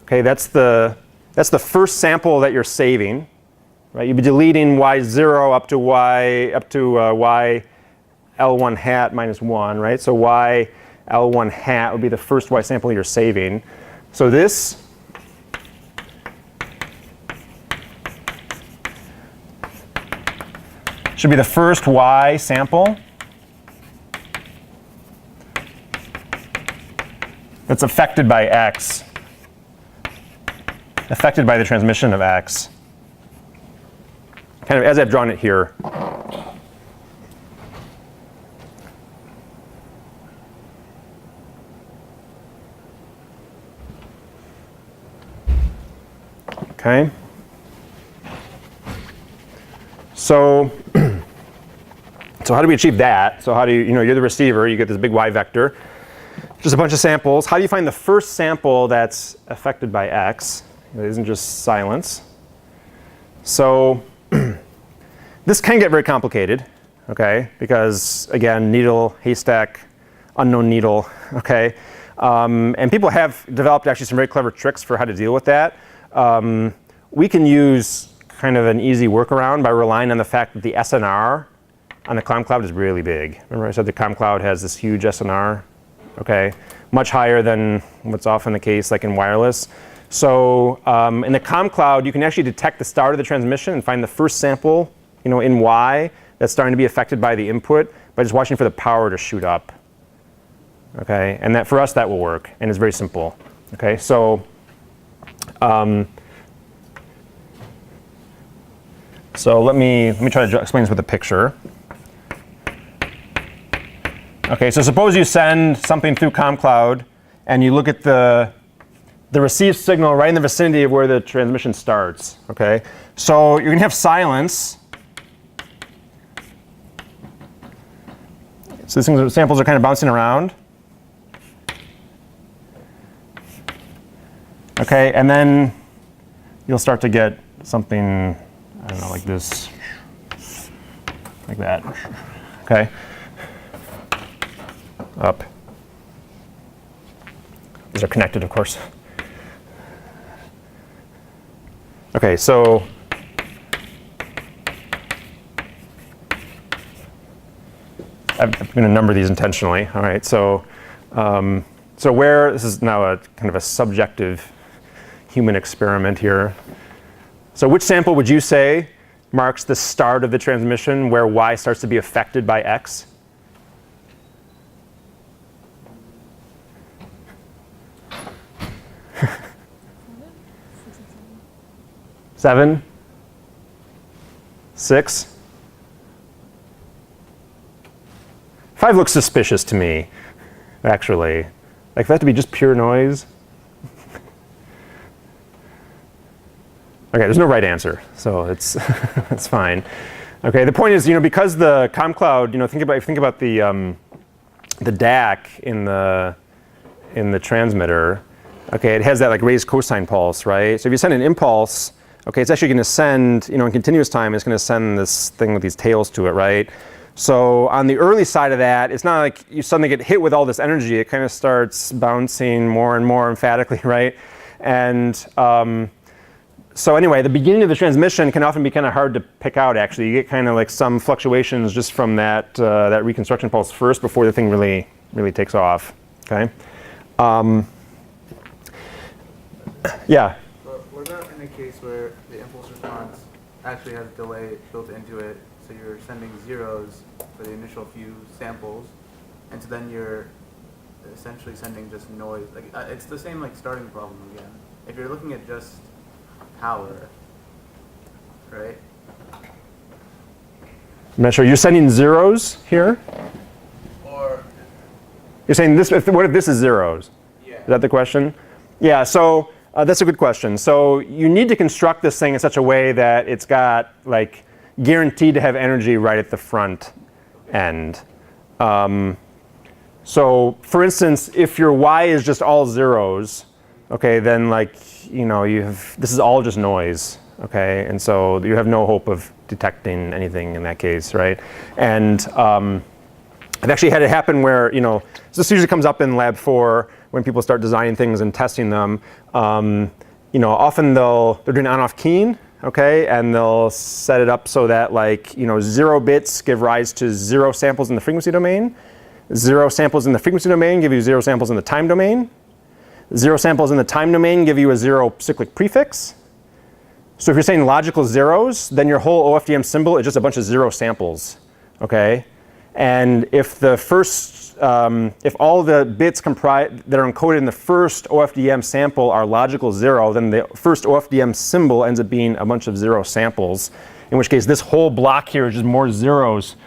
okay, that's the first sample that you're saving, right? You'd be deleting Y0 up to Y L1 hat minus 1, right? So Y L1 hat would be the first Y sample you're saving. So this should be the first Y sample that's affected by X, affected by the transmission of X. Kind of as I've drawn it here. Okay. So how do we achieve that? So how do you, you're the receiver, you get this big Y vector, just a bunch of samples. How do you find the first sample that's affected by X? It isn't just silence. So this can get very complicated. okay? Because again, needle, haystack, unknown needle, okay? And people have developed actually some very clever tricks for how to deal with that. We can use kind of an easy workaround by relying on the fact that the SNR on the COM cloud is really big. Remember I said the COM cloud has this huge SNR, okay? Much higher than what's often the case like in wireless. So in the COM cloud, you can actually detect the start of the transmission and find the first sample, in Y that's starting to be affected by the input by just watching for the power to shoot up, okay? And that for us, that will work, and it's very simple, okay? So let me try to explain this with a picture. Okay, so suppose you send something through COM cloud and you look at the received signal right in the vicinity of where the transmission starts, okay? So you're gonna have silence. So these samples are kind of bouncing around. Okay, and then you'll start to get something, I don't know, like this, like that, okay? Up. These are connected, of course. Okay, so I'm going to number these intentionally. All right, so where this is now a kind of a subjective human experiment here. So which sample would you say marks the start of the transmission where Y starts to be affected by X? Seven? 6? 5 looks suspicious to me, actually. Like, for that to be just pure noise. Okay, there's no right answer, so it's it's fine. Okay, the point is, because the COM cloud, think about the DAC in the transmitter. Okay, it has that like raised cosine pulse, right? So if you send an impulse, okay, it's actually going to send, in continuous time, it's going to send this thing with these tails to it, right? So on the early side of that, it's not like you suddenly get hit with all this energy. It kind of starts bouncing more and more emphatically, right? And so anyway, the beginning of the transmission can often be kind of hard to pick out, actually. You get kind of like some fluctuations just from that, that reconstruction pulse first before the thing really takes off, okay? Yeah? But what about in a case where the impulse response actually has delay built into it, so you're sending zeros for the initial few samples, and so then you're essentially sending just noise. Like it's the same like starting problem again. If you're looking at just power, right? I'm not sure. You're sending zeros here? Or You're saying this. What if this is zeros? yeah. Is that the question? Yeah. So that's a good question. So you need to construct this thing in such a way that it's got like guaranteed to have energy right at the front end. So for instance, if your Y is just all zeros, okay, then like this is all just noise, okay, and so you have no hope of detecting anything in that case, right? And I've actually had it happen where this usually comes up in Lab 4 when people start designing things and testing them. Often they're doing on-off keying, okay, and they'll set it up so that 0 bits give rise to 0 samples in the frequency domain. 0 samples in the frequency domain give you 0 samples in the time domain. 0 samples in the time domain give you a 0 cyclic prefix. So if you're saying logical zeros, then your whole OFDM symbol is just a bunch of 0 samples, okay? And if the first, if all the bits that are encoded in the first OFDM sample are logical 0, then the first OFDM symbol ends up being a bunch of 0 samples, in which case this whole block here is just more zeros,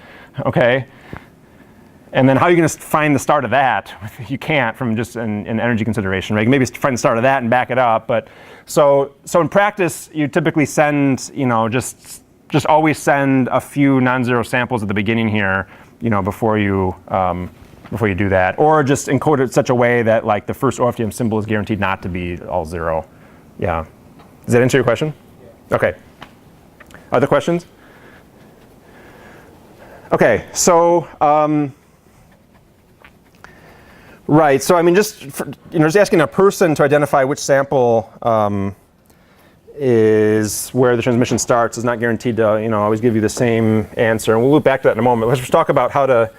okay? And then how are you going to find the start of that? You can't from just an energy consideration, right? You can maybe find the start of that and back it up. But so in practice, you typically send, just always send a few non-zero samples at the beginning here, before you do that, or just encode it in such a way that like the first OFDM symbol is guaranteed not to be all 0. Yeah. Does that answer your question? Yeah. Okay. Other questions? Okay, so right. So I mean, just asking a person to identify which sample is where the transmission starts is not guaranteed to always give you the same answer. And we'll loop back to that in a moment. Let's just talk about how to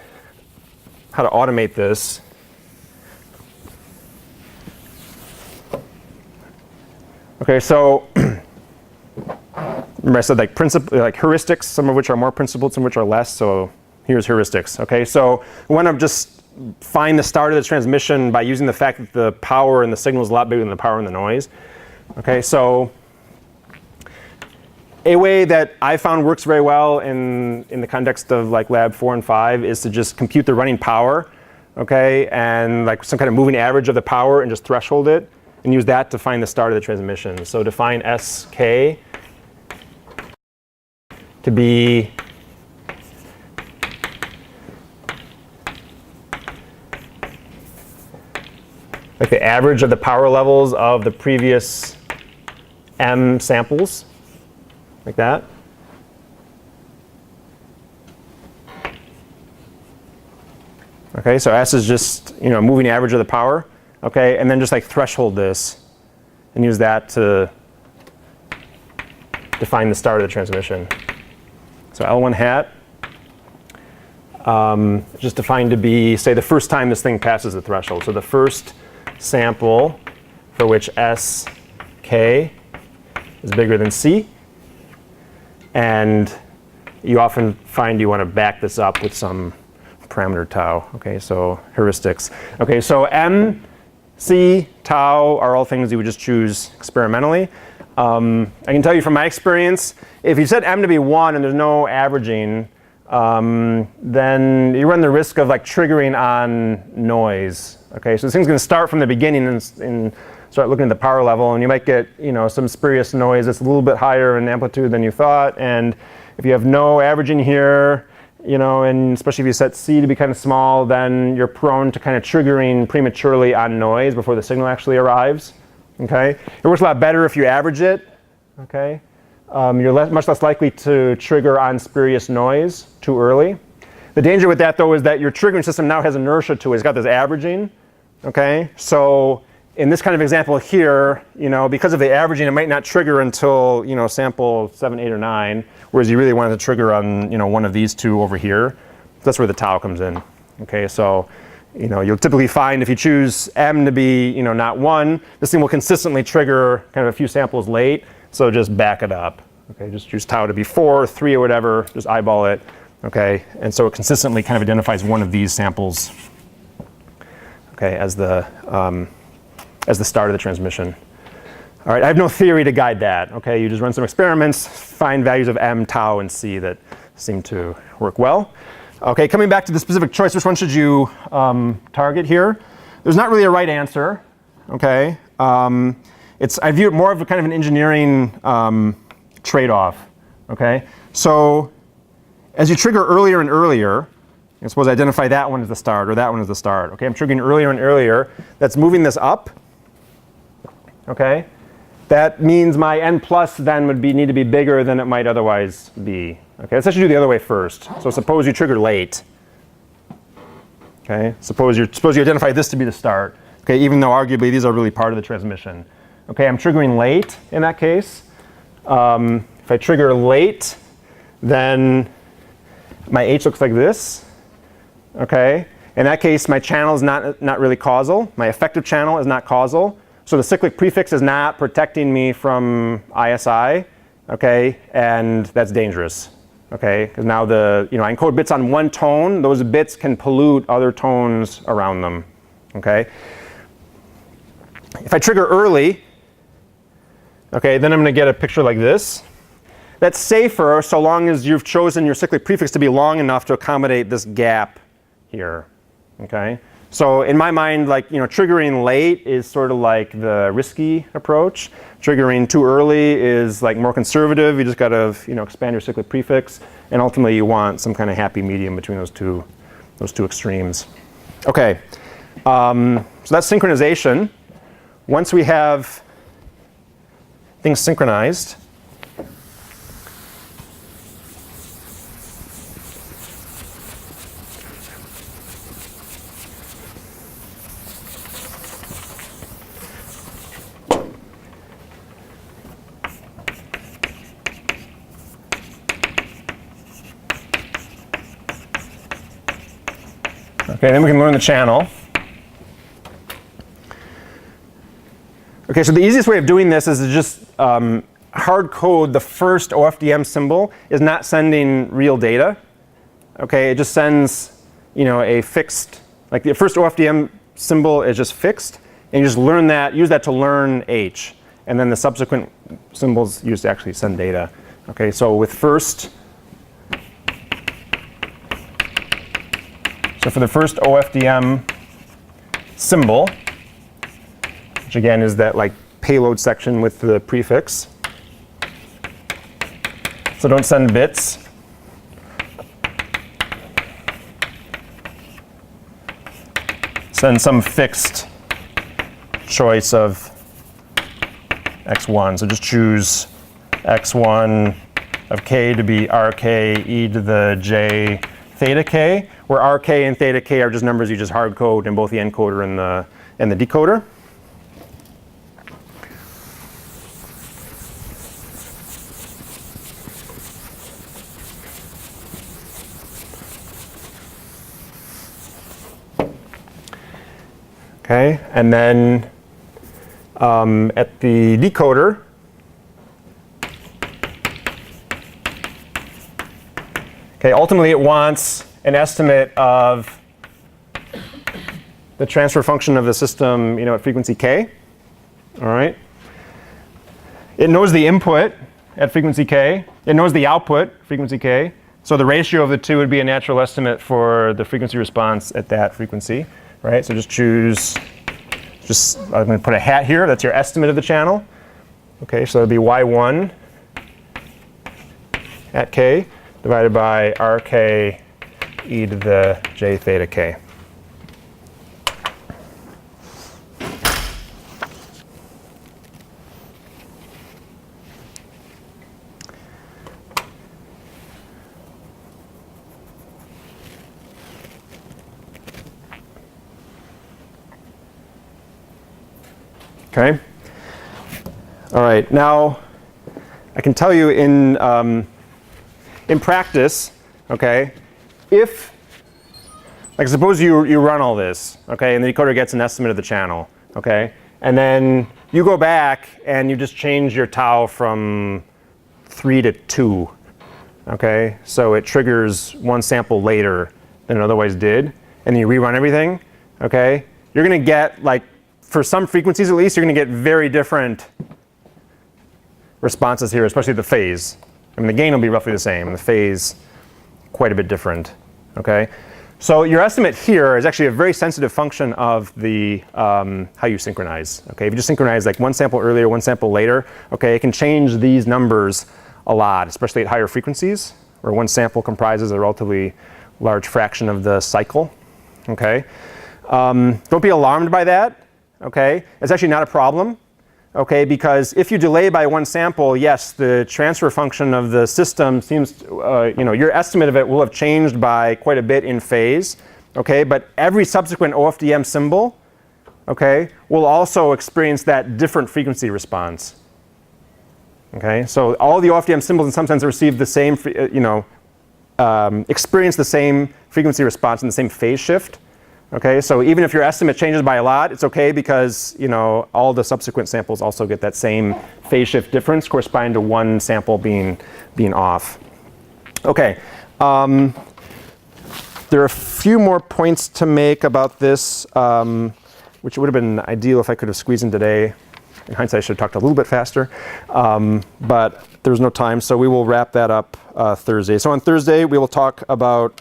automate this. Okay, so remember I said like heuristics, some of which are more principled, some of which are less. So here's heuristics. Okay, so we want to just find the start of the transmission by using the fact that the power in the signal is a lot bigger than the power in the noise. Okay, so a way that I found works very well in the context of like lab 4 and 5 is to just compute the running power, okay, and like some kind of moving average of the power and just threshold it and use that to find the start of the transmission. So define SK to be like the average of the power levels of the previous M samples, like that. Okay, so S is just a moving average of the power. Okay, and then just like threshold this and use that to define the start of the transmission. So L1 hat just defined to be, say, the first time this thing passes the threshold. So the first sample for which SK is bigger than C. And you often find you want to back this up with some parameter tau. Okay, so heuristics. Okay, so M, C, tau are all things you would just choose experimentally. I can tell you from my experience, if you set M to be 1 and there's no averaging, then you run the risk of like triggering on noise. Okay, so this thing's going to start from the beginning and start looking at the power level, and you might get some spurious noise that's a little bit higher in amplitude than you thought. And if you have no averaging here, and especially if you set C to be kind of small, then you're prone to kind of triggering prematurely on noise before the signal actually arrives. Okay, it works a lot better if you average it. Okay, you're much less likely to trigger on spurious noise too early. The danger with that, though, is that your triggering system now has inertia to it. It's got this averaging. Okay, so in this kind of example here, because of the averaging, it might not trigger until sample 7, 8, or 9, whereas you really want it to trigger on one of these two over here. That's where the tau comes in. Okay, so you'll typically find if you choose M to be not 1, this thing will consistently trigger kind of a few samples late. So just back it up. Okay, just choose tau to be 4, 3, or whatever. Just eyeball it. Okay, and so it consistently kind of identifies one of these samples. Okay, as the start of the transmission. All right, I have no theory to guide that. Okay, you just run some experiments, find values of M, tau, and C that seem to work well. Okay, coming back to the specific choice, which one should you target here? There's not really a right answer. Okay, I view it more of a kind of an engineering trade-off. Okay, so as you trigger earlier and earlier, I suppose I identify that one as the start or that one as the start. Okay, I'm triggering earlier and earlier. That's moving this up. Okay, that means my n plus then would need to be bigger than it might otherwise be. Okay, let's actually do the other way first. So suppose you trigger late. Okay, suppose you identify this to be the start. Okay, even though arguably these are really part of the transmission. Okay, I'm triggering late in that case. If I trigger late, then my H looks like this. Okay, in that case, my channel is not really causal. My effective channel is not causal. So the cyclic prefix is not protecting me from ISI. Okay, and that's dangerous. Okay, because now I encode bits on one tone. Those bits can pollute other tones around them. Okay. If I trigger early, okay, then I'm going to get a picture like this. That's safer so long as you've chosen your cyclic prefix to be long enough to accommodate this gap here. Okay. So in my mind, triggering late is sort of like the risky approach. Triggering too early is like more conservative. You just got to expand your cyclic prefix, and ultimately you want some kind of happy medium between those two extremes. Okay, so that's synchronization. Once we have things synchronized, Okay, then we can learn the channel. Okay, so the easiest way of doing this is to just hard code the first OFDM symbol is not sending real data. Okay, it just sends, a fixed, like the first OFDM symbol is just fixed, and you just learn that, use that to learn H, and then the subsequent symbols used to actually send data. Okay, so with first, so for the first OFDM symbol, which again is that like payload section with the prefix. So don't send bits. Send some fixed choice of x1. So just choose x1 of k to be rk e to the j theta k, where rk and theta k are just numbers you just hard code in both the encoder and the decoder. Okay, and then at the decoder, okay, ultimately it wants an estimate of the transfer function of the system, at frequency k. All right. It knows the input at frequency k. It knows the output frequency k. So the ratio of the two would be a natural estimate for the frequency response at that frequency. Right, so just choose, I'm going to put a hat here. That's your estimate of the channel. Okay, so it'll be y1 at k divided by rk e to the j theta k. Okay. All right. Now, I can tell you in practice, okay, if, like, suppose you run all this, okay, and the decoder gets an estimate of the channel, okay, and then you go back and you just change your tau from 3 to 2, okay, so it triggers one sample later than it otherwise did, and then you rerun everything, okay, you're going to get, like, for some frequencies at least, you're going to get very different responses here, especially the phase. I mean, the gain will be roughly the same, and the phase quite a bit different. Okay, so your estimate here is actually a very sensitive function of the how you synchronize. Okay, if you just synchronize like one sample earlier, one sample later, okay, it can change these numbers a lot, especially at higher frequencies, where one sample comprises a relatively large fraction of the cycle. Okay, don't be alarmed by that. Okay, it's actually not a problem, okay, because if you delay by one sample, yes, the transfer function of the system seems, your estimate of it will have changed by quite a bit in phase, okay, but every subsequent OFDM symbol, okay, will also experience that different frequency response, okay, so all the OFDM symbols in some sense receive the same, experience the same frequency response and the same phase shift. Okay, so even if your estimate changes by a lot, it's okay because all the subsequent samples also get that same phase shift difference corresponding to one sample being off. Okay, there are a few more points to make about this, which would have been ideal if I could have squeezed in today. In hindsight, I should have talked a little bit faster, but there was no time, so we will wrap that up Thursday. So on Thursday, we will talk about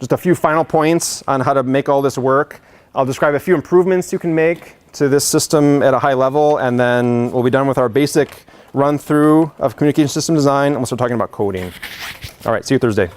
just a few final points on how to make all this work. I'll describe a few improvements you can make to this system at a high level, and then we'll be done with our basic run through of communication system design, and we'll start talking about coding. All right, see you Thursday.